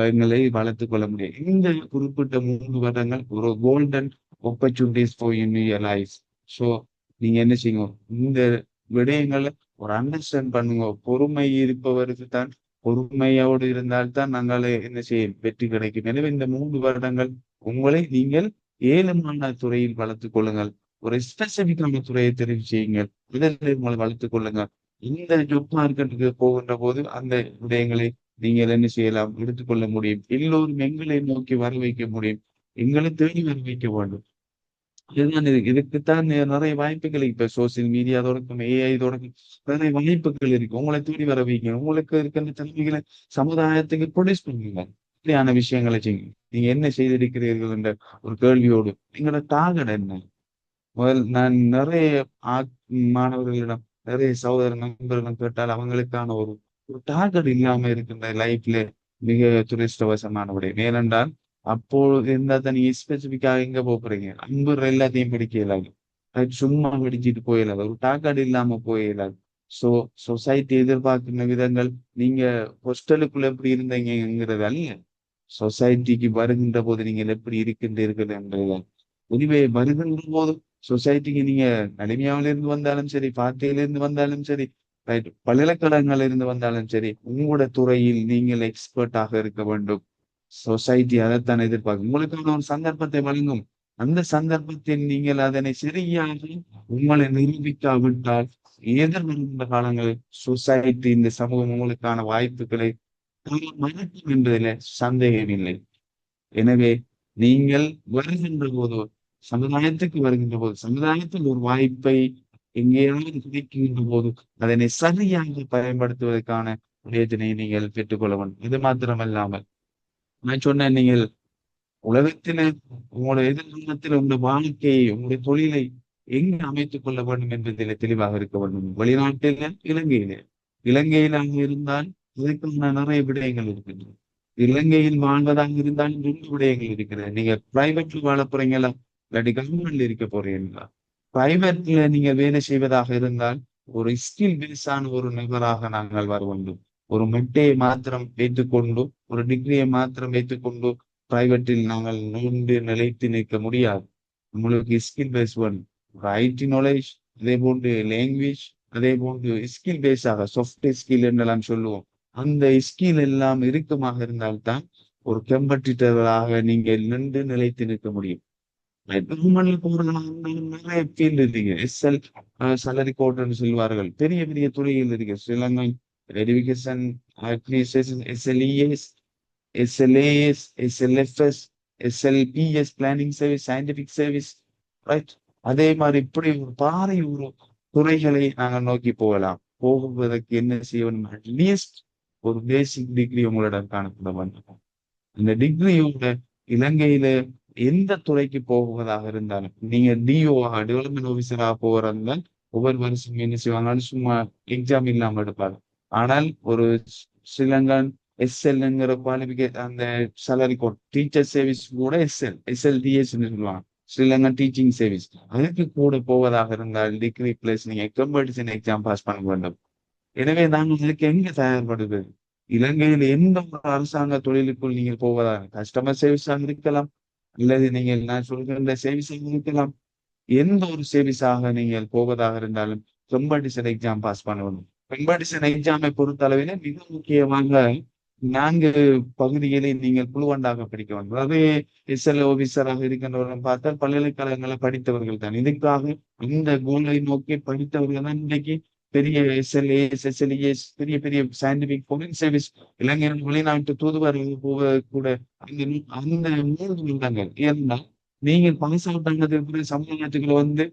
எங்களை வளர்த்துக் கொள்ள முடியும். இந்த குறிப்பிட்ட 3 வருடங்கள் ஒரு golden opportunities for in your life. So நீங்க என்ன செய்யணும், இந்த விடயங்களை ஒரு அண்டர்ஸ்டாண்ட் பண்ணுங்க. பொறுமை இருப்பவருக்கு தான் பொறுமையோடு இருந்தால்தான் நாங்கள் என்ன செய்யும் வெற்றி கிடைக்கும். எனவே இந்த 3 வருடங்கள் உங்களை நீங்கள் ஏழுமான துறையில் வளர்த்துக் கொள்ளுங்கள். ஒரு ஸ்பெசிபிக்கான துறையை தெரிவு செய்யுங்கள். இதனை உங்களை வளர்த்துக் கொள்ளுங்கள். இந்த ஜாப் மார்க்கெட்டுக்கு போகின்ற போது அந்த விடயங்களை நீங்கள் என்ன செய்யலாம் எடுத்துக்கொள்ள முடியும். எல்லோரும் எங்களை நோக்கி வர வைக்க முடியும். எங்களை தேடி வர வைக்க வேண்டும். இதுதான் இதுக்குத்தான் நிறைய வாய்ப்புகள் இப்ப சோசியல் மீடியா தொடக்கம் AI தொடக்கம் நிறைய வாய்ப்புகள் இருக்கு. உங்களை தேடி வர வைக்கணும். உங்களுக்கு இருக்கின்ற திறமைகளை சமுதாயத்துக்கு ப்ரொடியூஸ் பண்ணுங்க. இப்படியான விஷயங்களை செய்யுங்க. நீங்க என்ன செய்திருக்கிறீர்கள் என்ற ஒரு கேள்வியோடு நீங்களோட டார்கெட் என்ன? நான் நிறைய மாணவர்களிடம், நிறைய சகோதர நண்பர்களிடம் கேட்டால் அவங்களுக்கான ஒரு ஒரு டார்கெட் இல்லாம இருக்கின்ற லைஃப்ல மிக துரதிர்ஷ்டவசமான விடயம். ஏனென்றால் அப்போது இருந்தா தான் நீங்க ஸ்பெசிபிக்காக எங்க போறீங்க? நண்பர் எல்லாத்தையும் படிக்க இயலாது. சும்மா படிச்சுட்டு போயிடாது. ஒரு டார்கெட் இல்லாம போயிடாது. சோ சொசைட்டி எதிர்பார்க்கின்ற விதங்கள் நீங்க ஹாஸ்டலுக்குள்ள எப்படி இருந்தீங்கிறது அல்ல. சொசைட்டிக்கு வருகின்ற போது நீங்கள் எப்படி இருக்கின்றீர்கள் என்றது. இதுவே வருகின்ற போது சொசைட்டிக்கு நீங்க நலிமையாவில இருந்து வந்தாலும் சரி, பார்ட்டியில இருந்து வந்தாலும் சரி, ரைட், பல்கலைக்கழகங்கள்ல இருந்து வந்தாலும் சரி, உங்களோட துறையில் நீங்கள் எக்ஸ்பர்ட்டாக இருக்க வேண்டும். சொசைட்டி அதைத்தான் எதிர்பார்க்கும். உங்களுக்கான ஒரு சந்தர்ப்பத்தை வழங்கும். அந்த சந்தர்ப்பத்தில் நீங்கள் அதனை சரியாக உங்களை நிரூபிக்காவிட்டால் எதிர்வருகின்ற காலங்களில் சொசைட்டி, இந்த சமூகம் உங்களுக்கான வாய்ப்புகளை மறுக்கும் என்பதில சந்தேகம் இல்லை. எனவே நீங்கள் வருகின்ற போது, சமுதாயத்துக்கு வருகின்ற போது, சமுதாயத்தில் ஒரு வாய்ப்பை எங்கேயாவது கிடைக்கின்ற போது அதனை சரியாக பயன்படுத்துவதற்கான விடயத்தினை நீங்கள் பெற்றுக்கொள்ள வேண்டும். இது மாத்திரமல்லாமல் நான் சொன்னேன், நீங்கள் உலகத்திலே உங்களுடைய எதிர்காலத்தில் உங்களுடைய வாழ்க்கையை, உங்களுடைய தொழிலை எங்கு அமைத்துக் கொள்ள வேண்டும் என்பதில் தெளிவாக இருக்க வேண்டும். வெளிநாட்டில, இலங்கையிலே. இலங்கையிலாக இருந்தால் இதற்கான நிறைய விடயங்கள் இருக்கின்றன. இலங்கையில் வாழ்வதாக இருந்தால் 2 விடயங்கள் இருக்கிறது. நீங்க பிரைவேட்ல வாழ போறீங்களா, இல்லாட்டி கவர்மெண்ட்ல இருக்க போறீங்களா? பிரைவேட்ல நீங்க வேலை செய்வதாக இருந்தால் ஒரு ஸ்கில் பேஸான ஒரு நபராக நாங்கள் வர வேண்டும். ஒரு மெட்டையை மாத்திரம் வைத்துக்கொண்டு, ஒரு டிகிரியை மாத்திரம் வைத்துக்கொண்டு பிரைவேட்டில் நாங்கள் நீண்டு நிலைத்து நிற்க முடியாது. உங்களுக்கு ஸ்கில் பேஸ் வேணும். ஐடி நாலேஜ், அதே போன்று லாங்குவேஜ், அதே போன்று ஸ்கில் பேஸாக சாஃப்ட் ஸ்கில் என்றெல்லாம் சொல்லுவோம். அந்த ஸ்கில் எல்லாம் இறுக்கமாக இருந்தால்தான் ஒரு கம்பட்டிட்டராக நீங்கள் நின்று நிலைத்து நிற்க முடியும். கவர்மெண்ட்ல போறதுனால நிறைய ஃபீல்டு இருக்கு. எஸ்எல் salary கோட்னு சொல்லுவார்கள். பெரிய பெரிய துறைகள் இருக்கு. Sri Lankan education, SLES, SLAS, SLFS, SLPS, planning service, scientific service, right. அதே மாதிரி இப்படி ஒரு பாறை ஒரு துறைகளை நாங்கள் நோக்கி போகலாம். போகுவதற்கு என்ன செய்ய வேண்டும்? அட்லீஸ்ட் ஒரு பேசிக் டிகிரி உங்களிடம் காணப்பட வேண்டும். இந்த டிகிரியோட இலங்கையில எந்த துறைக்கு போவதாக இருந்தாலும், நீங்க டிஓ டெவலப்மெண்ட் ஆபீசராக போறதா ஒவ்வொரு வருஷம் என்ன செய்வாங்க, சும்மா எக்ஸாம் இல்லாம எடுப்பாங்க. ஆனால் ஒரு ஸ்ரீலங்கன் எஸ்எல்ங்கிற குவாலிபிகேஷன், அந்த salary கோட், டீச்சர் சர்வீஸ் கூட எஸ்எல்டிஎஸ் சொல்லுவாங்க, ஸ்ரீலங்கன் டீச்சிங் சர்வீஸ். அதுக்கு கூட போவதாக இருந்தால் டிகிரி பிளஸ் நீங்க காம்படிஷன் எக்ஸாம் பாஸ் பண்ண வேண்டும். எனவே நாங்கள் இதுக்கு எங்க தயார்படுவது? இலங்கையில் எந்த ஒரு அரசாங்க தொழிலுக்குள் நீங்கள் போவதாக, கஸ்டமர் சர்வீஸாக இருக்கலாம், அல்லது நீங்கள் நான் சொல்கின்ற சர்வீஸாக இருக்கலாம். எந்த ஒரு சர்வீஸாக நீங்கள் போவதாக இருந்தாலும் காம்படிஷன் எக்ஸாம் பாஸ் பண்ண வேண்டும். காம்படிஷன் எக்ஸாமை பொறுத்த அளவிலே மிக முக்கியமாக 4 பகுதிகளை நீங்கள் குழுவண்டாக படிக்க வேண்டும். அதாவது எஸ்எல் ஆபீசராக இருக்கின்றவர்கள் பார்த்தால் பல்கலைக்கழகங்களை படித்தவர்கள் தான். இதுக்காக இந்த கோலை நோக்கி படித்தவர்கள் தான் இன்றைக்கு பெரிய எஸ்எல்ஏஎஸ், எஸ்எல்இஎஸ், பெரிய பெரிய சயின்டிபிக் ஃபாரின் சர்வீஸ், இளைஞர்கள் வெளிநாட்டு தூதுவர்கள் போக கூட அந்த அந்த 3 நிமிடங்கள். ஏன்னா நீங்கள் பாஸ் அவுட் ஆனதுக்கு சமுதாயத்துக்குள்ள வந்து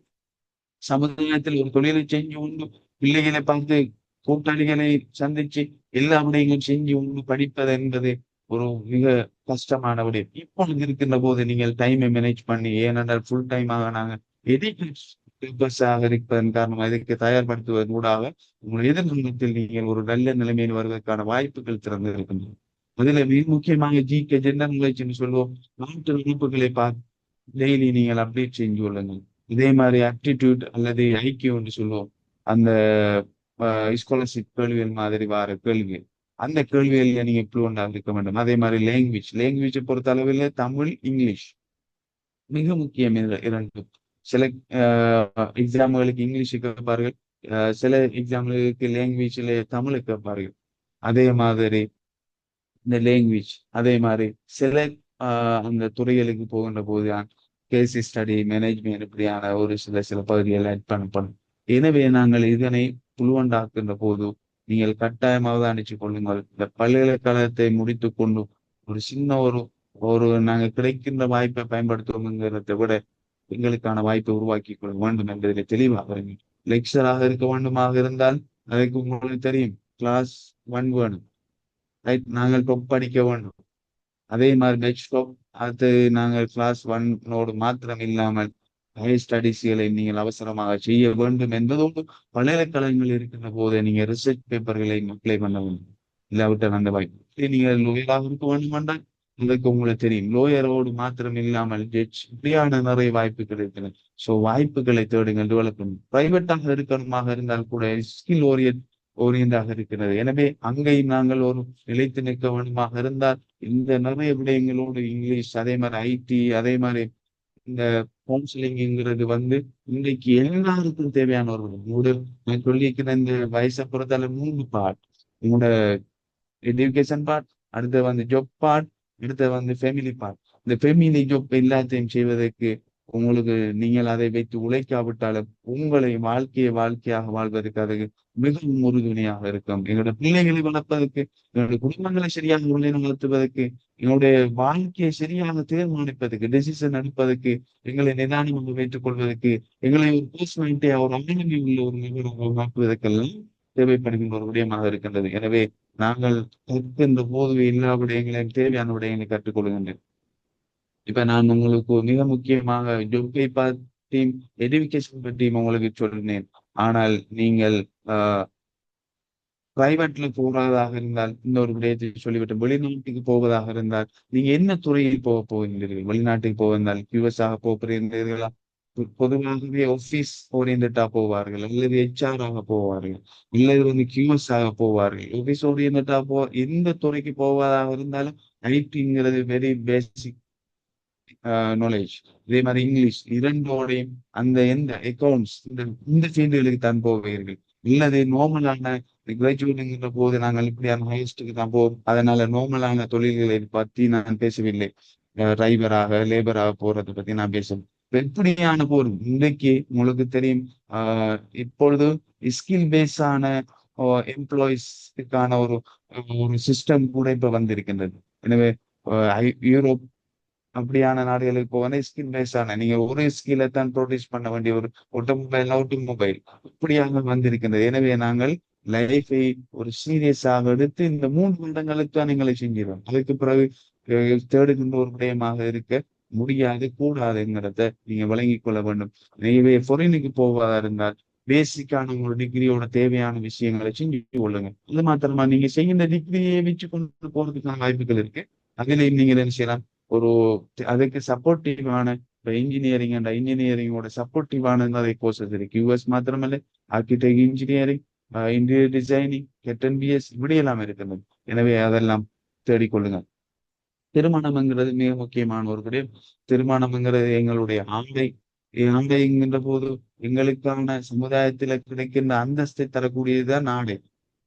சமுதாயத்தில் ஒரு தொழிலை செஞ்சு உண்டு, பிள்ளைகளை பார்த்து, கூட்டாளிகளை சந்திச்சு எல்லா விடயங்களும் செஞ்சு உண்டு படிப்பது என்பது ஒரு மிக கஷ்டமான விடயம். இப்பொழுது இருக்கின்ற போது நீங்கள் டைமை மேனேஜ் பண்ணி, ஏனென்றால் ஃபுல் டைமாக நாங்கள் எதிர்பார்ப்பாக இருப்பதன் காரணமாக இதற்கு தயார்படுத்துவதன் ஊடாக உங்கள் எதிர்காலத்தில் நீங்கள் ஒரு நல்ல நிலைமையில் வருவதற்கான வாய்ப்புகள் திறந்து இருக்கின்றன. அதில் மிக முக்கியமாக ஜிகே, ஜெனரல் நாலேஜ் என்று சொல்லுவோம். நாட்டு அமைப்புகளை பார்த்து டெய்லி நீங்கள் அப்டேட் செஞ்சு கொள்ளுங்கள். இதே மாதிரி ஆப்டிடியூட் அல்லது ஐக்கியூ என்று சொல்லுவோம். அந்த ஸ்காலர்ஷிப் கேள்விகள் மாதிரி வார கேள்விகள், அந்த கேள்விகளில் நீங்க ஃப்ளூவெண்டாக இருக்க வேண்டும். அதே மாதிரி லாங்குவேஜை பொறுத்த அளவில் தமிழ், இங்கிலீஷ் மிக முக்கியம். இரண்டும். சில எக்ஸாம்களுக்கு இங்கிலீஷ் கேட்பார்கள், சில எக்ஸாம்களுக்கு லாங்குவேஜ்ல தமிழ் கேட்பார்கள். அதே மாதிரி இந்த லாங்குவேஜ், அதே மாதிரி சில அந்த துறைகளுக்கு போகின்ற போது கேஸ் ஸ்டடி, மேனேஜ்மெண்ட் இப்படியான ஒரு சில பகுதிகள் ஆட் பண்ணப்படும். எனவே நாங்கள் இதனை புழுவண்டாக்குகின்ற போது நீங்கள் கட்டாயமாக அவதானித்துக் கொள்ளுங்கள். இந்த பல்கலைக்கழகத்தை முடித்துக் கொண்டு ஒரு சின்ன ஒரு ஒரு நாங்கள் கிடைக்கின்ற வாய்ப்பை பயன்படுத்துவோங்கிறதை விட எங்களுக்கான வாய்ப்பை உருவாக்கி கொள்ள வேண்டும் என்பதில் தெளிவாக லெக்சராக இருக்க வேண்டுமாக இருந்தால் அதுக்கு உங்களுக்கு தெரியும், கிளாஸ் 1 வேணும், ரைட். நாங்கள் படிக்க வேண்டும். அதே மாதிரி பெச்டாப் அது நாங்கள் கிளாஸ் 1 மாத்திரம் இல்லாமல் ஹையர் ஸ்டடீஸ்களை நீங்கள் அவசரமாக செய்ய வேண்டும் என்பதோடு பல்கலைக்கழகங்கள் இருக்கின்ற போது நீங்க ரிசர்ச் பேப்பர்களை அப்ளை பண்ண வேண்டும். இல்லாவிட்டால் அந்த வாய்ப்பு நீங்கள் லோயராக இருக்க வேண்டும் என்றால் உங்களுக்கு உங்களுக்கு தெரியும் லோயரோடு மாத்திரம் இல்லாமல் ஜட்ஜ் இப்படியான நிறைய வாய்ப்புகள் இருக்கிறது. ஸோ வாய்ப்புகளை தேடுங்கள், டெவலப் பண்ணுங்க. பிரைவேட்டாக இருக்கணுமாக இருந்தால் கூட ஸ்கில் ஓரியண்டாக இருக்கிறது. எனவே அங்கேயும் நாங்கள் ஒரு நிலைத்து நிற்க வேண்டுமாக இருந்தால் இந்த நிறைய விடயங்களோடு இங்கிலீஷ், அதே மாதிரி ஐடி, அதே மாதிரி இந்த கவுன்சிலிங்கிறது இன்றைக்கு எல்லாருக்கும் தேவையான ஒரு உங்களோட நான் சொல்லியிருக்கிற இந்த வயசை பொறுத்தால 3 பார்ட். உங்களோட எஜுகேஷன் பார்ட், அடுத்து ஜாப் பார்ட், அடுத்து ஃபேமிலி பார்ட். இந்த ஃபேமிலி ஜாப் எல்லாத்தையும் செய்வதற்கு உங்களுக்கு நீங்கள் அதை வைத்து உழைக்காவிட்டாலும் உங்களை வாழ்க்கையாக வாழ்வதற்கு அது மிகவும் உறுதுணையாக இருக்கும். எங்களுடைய பிள்ளைகளை வளர்ப்பதற்கு, எங்களுடைய குடும்பங்களை சரியாக நடத்துவதற்கு, எங்களுடைய வாழ்க்கையை சரியாக தீர்மானிப்பதற்கு, டெசிஷன் எடுப்பதற்கு, எங்களை நிதானமாக வைத்துக் கொள்வதற்கு, எங்களை ஒரு பர்சனாலிட்டியா ஒரு அணுகி உள்ள ஒரு நிபுணராக மாற்றுவதற்கெல்லாம் தேவைப்படுகின்ற ஒரு விடயமாக இருக்கின்றது. எனவே நாங்கள் கற்கின்ற போது எல்லா விடயங்களையும் தேவையான விடயங்களை கற்றுக்கொள்கின்றேன். இப்ப நான் உங்களுக்கு மிக முக்கியமாக ஜொப்பை பற்றியும் எஜுகேஷன் பற்றியும் உங்களுக்கு சொன்னேன். ஆனால் நீங்கள் பிரைவேட்ல போவதாக இருந்தால் இன்னொரு விடயத்தை சொல்லிவிட்டு வெளிநாட்டுக்கு போவதாக இருந்தால் நீங்க என்ன துறையில் போக போகின்றீர்கள்? வெளிநாட்டுக்கு போவதால் யூஎஸ் ஆக போகிறீர்களா? பொதுவாகவே ஆபீஸ் ஓரியன்டா போவார்கள், அல்லது HR ஆக போவார்கள், இல்லது QS ஆக போவார்கள். ஆபீஸ் ஓரியன்டா எந்த துறைக்கு போவதாக இருந்தாலும் ஐடிங்கிறது வெரி பேசிக் நாலேஜ். இதே மாதிரி இங்கிலீஷ் இரண்டோடையும் எந்த அக்கௌண்ட்ஸ் இந்த ஃபீல்டுகளுக்கு தான் போவீர்கள். இல்லது நார்மலான கிராஜுவேட்டுங்கிற போது நாங்கள் இப்படியான ஹையஸ்டுக்கு தான் போவோம். அதனால நார்மலான தொழில்களை பற்றி நான் பேசவில்லை. டிரைவராக லேபராக போறதை பத்தி நான் பேசுவேன். எப்படியான போர் இன்றைக்கு உங்களுக்கு தெரியும். இப்பொழுது ஸ்கில் பேஸான எம்ப்ளாயிஸ்க்கான ஒரு ஒரு சிஸ்டம் கூட இப்ப வந்திருக்கின்றது. எனவே யூரோப் அப்படியான நாடுகளுக்கு போவானே ஸ்கில் பேஸான நீங்க ஒரு ஸ்கிலை தான் ப்ரொடியூஸ் பண்ண வேண்டிய ஒரு ஆட்டோமொபைல் இப்படியாக வந்திருக்கின்றது. எனவே நாங்கள் லைஃபை ஒரு சீரியஸாக எடுத்து இந்த 3 வருடங்களுக்கு தான் எங்களை செஞ்சிடும். அதுக்கு பிறகு தேடுகின்ற ஒரு விடயமாக இருக்க முடியாது, கூடாதுங்கிறத நீங்க விளங்கிக் கொள்ள வேண்டும். நீங்க ஃபாரினுக்கு போவதா இருந்தால் பேசிக்கான உங்களோட டிகிரியோட தேவையான விஷயங்களை செஞ்சு கொள்ளுங்க. அது மாத்திரமா நீங்க செய்கின்ற டிகிரியை வச்சு கொண்டு போறதுக்கான வாய்ப்புகள் இருக்கு. அதுலயும் நீங்க என்ன செய்யலாம், ஒரு அதுக்கு சப்போர்ட்டிவான இப்போ இன்ஜினியரிங்கோட சப்போர்ட்டிவான நிறைய கோர்சஸ் இருக்கு. யூஎஸ் மாத்திரமல்ல, architect engineering, interior designing, HNBS இப்படி எல்லாம் இருக்கிறது. எனவே அதெல்லாம் தேடிக்கொள்ளுங்க. திருமணம்ங்கிறது மிக முக்கியமான ஒரு விடயம். திருமணம்ங்கிறது எங்களுடைய ஆண்டைங்கின்ற போது எங்களுக்கான சமுதாயத்துல கிடைக்கின்ற அந்தஸ்தை தரக்கூடியதுதான் நாடை.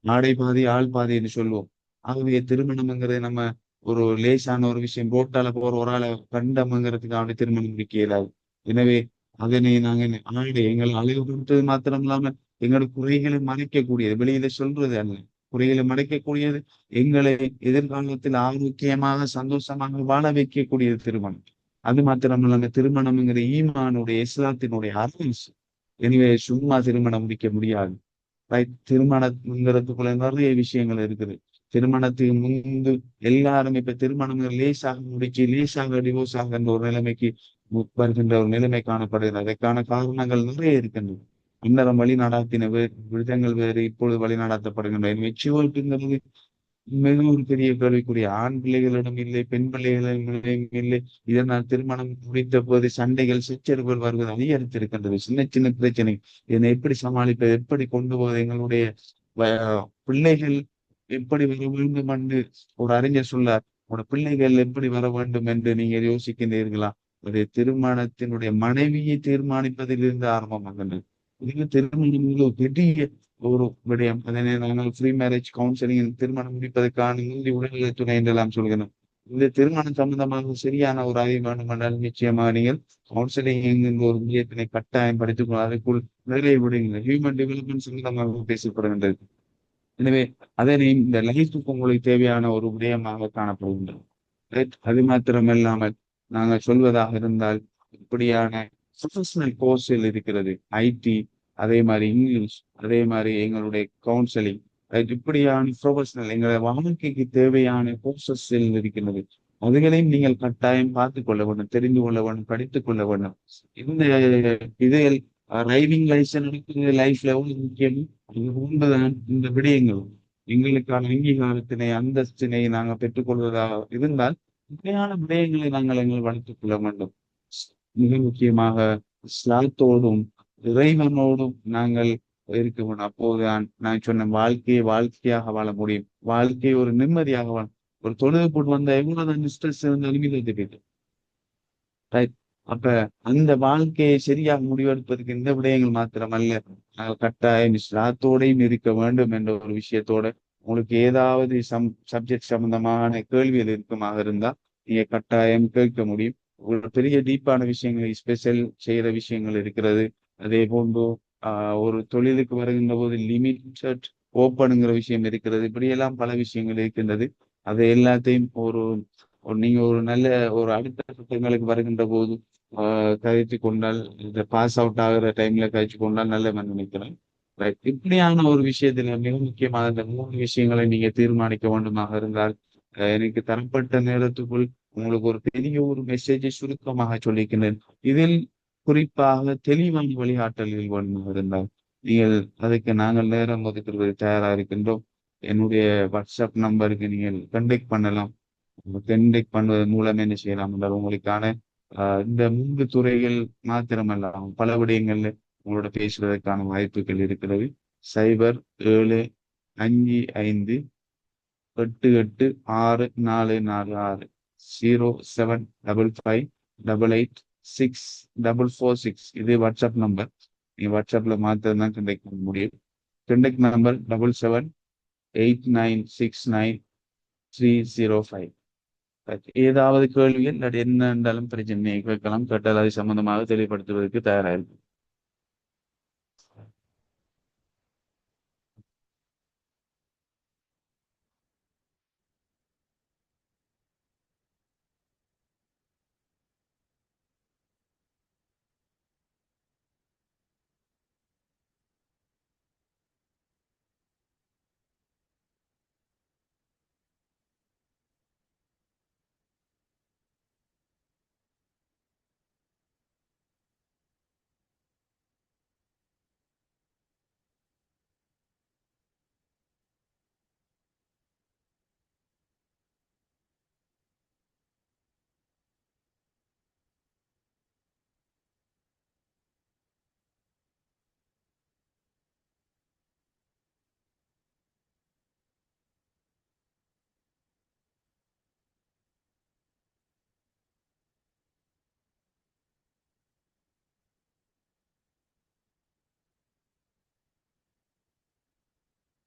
நாடை பாதி ஆள் பாதி என்று சொல்லுவோம். ஆகவே திருமணம்ங்கிறது நம்ம ஒரு லேசான ஒரு விஷயம். ரோட்டால போற ஒரு ஆளை கண்டம்ங்கிறதுக்கு அவனை திருமணம் முடிக்க இயலாது. எனவே அதனை நாங்கள் எங்களை அழிவுபடுத்துவது மாத்திரம் இல்லாம எங்களோட குறைகளை மறைக்கக்கூடியது, வெளியில சொல்றது அல்ல, குறைகளை மறைக்கக்கூடியது, எங்களை எதிர்காலத்தில் ஆரோக்கியமாக சந்தோஷமாக வாழ வைக்கக்கூடியது திருமணம். அது மாத்திரமல்ல, திருமணம்ங்கிற ஈமானுடைய இஸ்லாத்தினுடைய அரசு. எனவே சும்மா திருமணம் முடிக்க முடியாது. திருமணங்கிறதுக்குள்ள நிறைய விஷயங்கள் இருக்குது. திருமணத்துக்கு முன்பு எல்லாரும் இப்ப திருமணம் லேசாக முடிச்சு லேசாக டிவோர்ஸ் ஆகின்ற ஒரு நிலைமைக்கு வருகின்ற ஒரு நிலைமை காணப்படுகிறது. அதற்கான காரணங்கள் நிறைய இருக்கின்றன. இன்னரம் வழி நடாத்தின விதங்கள் வேறு, இப்பொழுது வழி நடாத்தப்படுகின்ற மெச்சூரிட்டிங்கிறது மிக ஒரு பெரிய கேள்விக்குரிய. ஆண் பிள்ளைகளிடம் இல்லை, பெண் பிள்ளைகளிடம் இல்லை. இதனால் திருமணம் முடித்த போது சண்டைகள் சச்சரவுகள் வருவது அதிகரித்திருக்கின்றது. சின்ன சின்ன பிரச்சனை இதனை எப்படி சமாளிப்பது, எப்படி கொண்டு போவது, எங்களுடைய பிள்ளைகள் எப்படி வர வேண்டும் என்று ஒரு அறிஞர் சொல்லார். உங்களோட பிள்ளைகள் எப்படி வர வேண்டும் என்று நீங்கள் யோசிக்கின்றீர்களா? ஒரு திருமணத்தினுடைய மனைவியை தீர்மானிப்பதிலிருந்து ஆரம்பமாகின்றது. இது திருமணம் பெரிய ஒரு விடயம். அதனை நாங்கள் ஃப்ரீ மேரேஜ் கவுன்சிலிங், திருமணம் முடிப்பதற்கான இந்தி உடல்நலத்துறை என்றெல்லாம் சொல்கிறோம். இந்த திருமணம் சம்பந்தமாக சரியான ஒரு அறிவு வேண்டுமென்றால் நிச்சயமாக நீங்கள் கவுன்சிலிங் என்கின்ற ஒரு விடயத்தினை கட்டாயம் படித்துக் அதற்குள் நிறைய விடயங்கள் ஹியூமன் டெவலப்மெண்ட் சம்பந்தமாக பேசப்படுகின்றது. எனவே அதனை இந்த லைஃபுக்கு உங்களுக்கு தேவையான ஒரு விடயமாக காணப்படுகின்றது. அது மாத்திரமில்லாமல் நாங்கள் சொல்வதாக இருந்தால் இப்படியான ப்ரொஃபஷனல் கோர்ஸில் இருக்கிறது. ஐடி, அதே மாதிரி இங்கிலீஷ், அதே மாதிரி எங்களுடைய கவுன்சிலிங், இப்படியான ப்ரொஃபஷனல் எங்களுடைய வாழ்க்கைக்கு தேவையான கோர்சஸ் இருக்கிறது. அதுகளையும் நீங்கள் கட்டாயம் பார்த்துக் கொள்ள வேண்டும், தெரிந்து கொள்ள வேண்டும், படித்துக் கொள்ள வேண்டும். இந்த இதில் டிரைவிங் லைசன்ஸ் எடுக்கிறது லைஃப்ல எவ்வளவு முக்கியம், அது போன்றுதான் இந்த விடயங்கள். எங்களுக்கான அங்கீகாரத்தினை அந்தஸ்தினை நாங்கள் பெற்றுக்கொள்வதாக இருந்தால் உண்மையான விடயங்களை நாங்கள் எங்கள் வளர்த்துக் கொள்ள வேண்டும். மிக முக்கியமாக இஸ்லாத்தோடும் இறைவனோடும் நாங்கள் இருக்க வேண்டும். அப்போதுதான் நான் சொன்ன வாழ்க்கையை வாழ்க்கையாக வாழ முடியும். வாழ்க்கையை ஒரு நிம்மதியாக வாழ, ஒரு தொழுது போட்டு வந்த எவ்வளவுதான் ஸ்ட்ரெஸ் இருந்தாலும் இது போயிட்டு ரைட். அப்ப அந்த வாழ்க்கையை சரியாக முடிவெடுப்பதற்கு இந்த விடயங்கள் மாத்திரமல்ல, நாங்கள் கட்டாயம் இஸ்லாத்தோடையும் இருக்க வேண்டும் என்ற ஒரு விஷயத்தோட உங்களுக்கு ஏதாவது சப்ஜெக்ட் சம்பந்தமான கேள்விகள் இருக்குமாக இருந்தா நீங்க கட்டாயம் கேட்க முடியும். ஒரு பெரிய டீப்பான விஷயங்கள் ஸ்பெஷல் செய்யற விஷயங்கள் இருக்கிறது. அதே போன்று ஒரு தொழிலுக்கு வருகின்ற போது லிமிட்டட் ஓப்பனுங்கிற விஷயம் இருக்கிறது. இப்படியெல்லாம் பல விஷயங்கள் இருக்கின்றது. அதை எல்லாத்தையும் நீங்க ஒரு நல்ல ஒரு அடுத்த திட்டங்களுக்கு வருகின்ற போது கழித்து கொண்டால், இந்த பாஸ் அவுட் ஆகிற டைம்ல கழிச்சு கொண்டால் நல்ல நினைக்கிறேன். ரைட். இப்படியான ஒரு விஷயத்துல மிக முக்கியமாக இந்த மூன்று விஷயங்களை நீங்க தீர்மானிக்க வேண்டுமாக இருந்தால் எனக்கு தரப்பட்ட நேரத்துக்குள் உங்களுக்கு ஒரு பெரிய ஒரு மெசேஜை சுருக்கமாக சொல்லிக்கிறேன். இதில் குறிப்பாக தெளிவான வழிகாட்டல்கள் வேண்டுமாக இருந்தால் நீங்கள் அதுக்கு நாங்கள் நேரம் ஒதுக்குறது தயாராக இருக்கின்றோம். என்னுடைய வாட்ஸ்அப் நம்பருக்கு நீங்கள் கண்டெக்ட் பண்ணலாம். கண்டெக்ட் பண்ணுவதன் மூலம் என்ன செய்யலாம் என்றால் உங்களுக்கான இந்த மூன்று துறைகள் மாத்திரமல்ல பல விடயங்கள்ல உங்களோட பேசுவதற்கான வாய்ப்புகள் இருக்கிறது. 075566446 07555886446 இது வாட்ஸ்அப் நம்பர். நீங்க வாட்ஸ்அப்ல மாத்திரம் தான் கண்டெக்ட் பண்ண முடியும். Contact number 7778969305. ஏதாவது கேள்விகள் இல்லாட்டி என்ன இருந்தாலும் பிரச்சனை கேட்கலாம். கேட்டால் அது சம்பந்தமாக தெளிவுபடுத்துவதற்கு தயாராக இருக்கும்.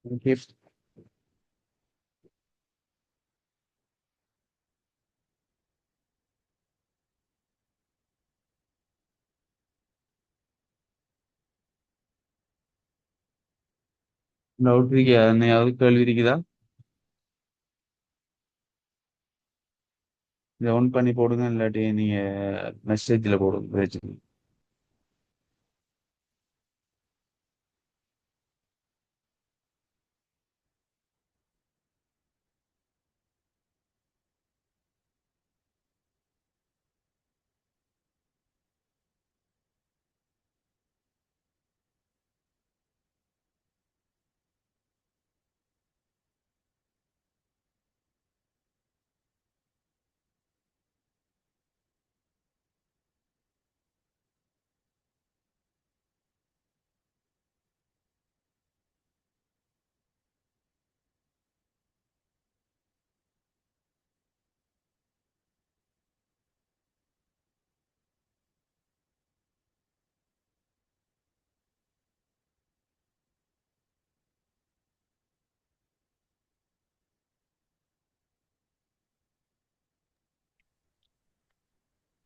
ஓகே. டவுட் இருக்கா? என்னையாவது கேள்வி இருக்குதா? இதை ஒன் பண்ணி போடுங்க, இல்லாட்டி நீங்க மெசேஜ்ல போடுங்க பிரச்சனை.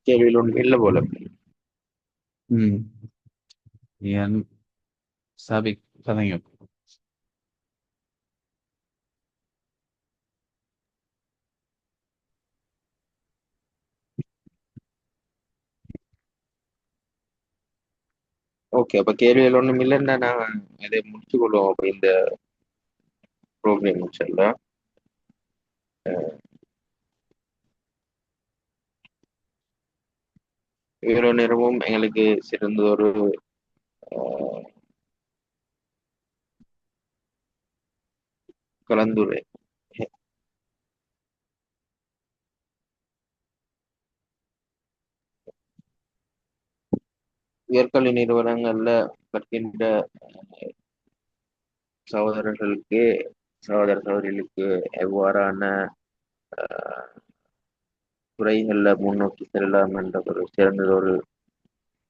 கேள்வியில் ஒன்றும் இல்லை போல. ம். என் சாபிக் கதைங்க. ஓகே, அப்ப கேள்வியில் ஒன்றும் இல்லைன்னா நான் இதை முடிச்சு கொள்வோம். அப்ப இந்த ப்ரோக்ராம் முடிச்சிடலாம். இவ்வளவு நேரமும் எங்களுக்கு சிறந்த ஒரு ஆஹ், கலந்துரை உயர்கல்வி நிறுவனங்கள்ல கற்கின்ற சகோதரர்களுக்கு சகோதர சகோதரிகளுக்கு எவ்வாறான ஆஹ், துறைகள்ல முன்னோக்கி செல்லலாம் என்ற ஒரு சிறந்த ஒரு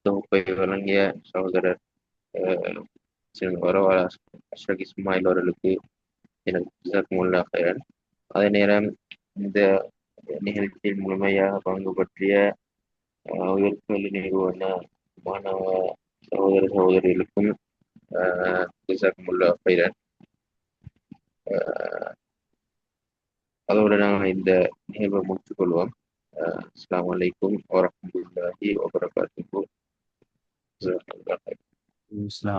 தொகுப்பை வழங்கிய சகோதரர் வரவாள அஷ்ரக் இஸ்மாயில் அவர்களுக்கு எனக்கு ஜஸாக்குமுல்லாஹ் ஹைரன். அதே நேரம் இந்த நிகழ்ச்சியில் முழுமையாக பங்கு பற்றிய உயர்கல்வி நிறுவன மாணவ சகோதர சகோதரிகளுக்கும் ஜஸாக்குமுல்லாஹ் ஹைரன். அதோடு நாங்கள் இந்த நிகழ்வை முடித்துக் கொள்வோம். அஸ்ஸலாமு அலைக்கும் வரஹ்மத்துல்லாஹி வபரகாத்துஹு. ஜஸாக்கல்லாஹ் ஹைரன். இஸ்லாம்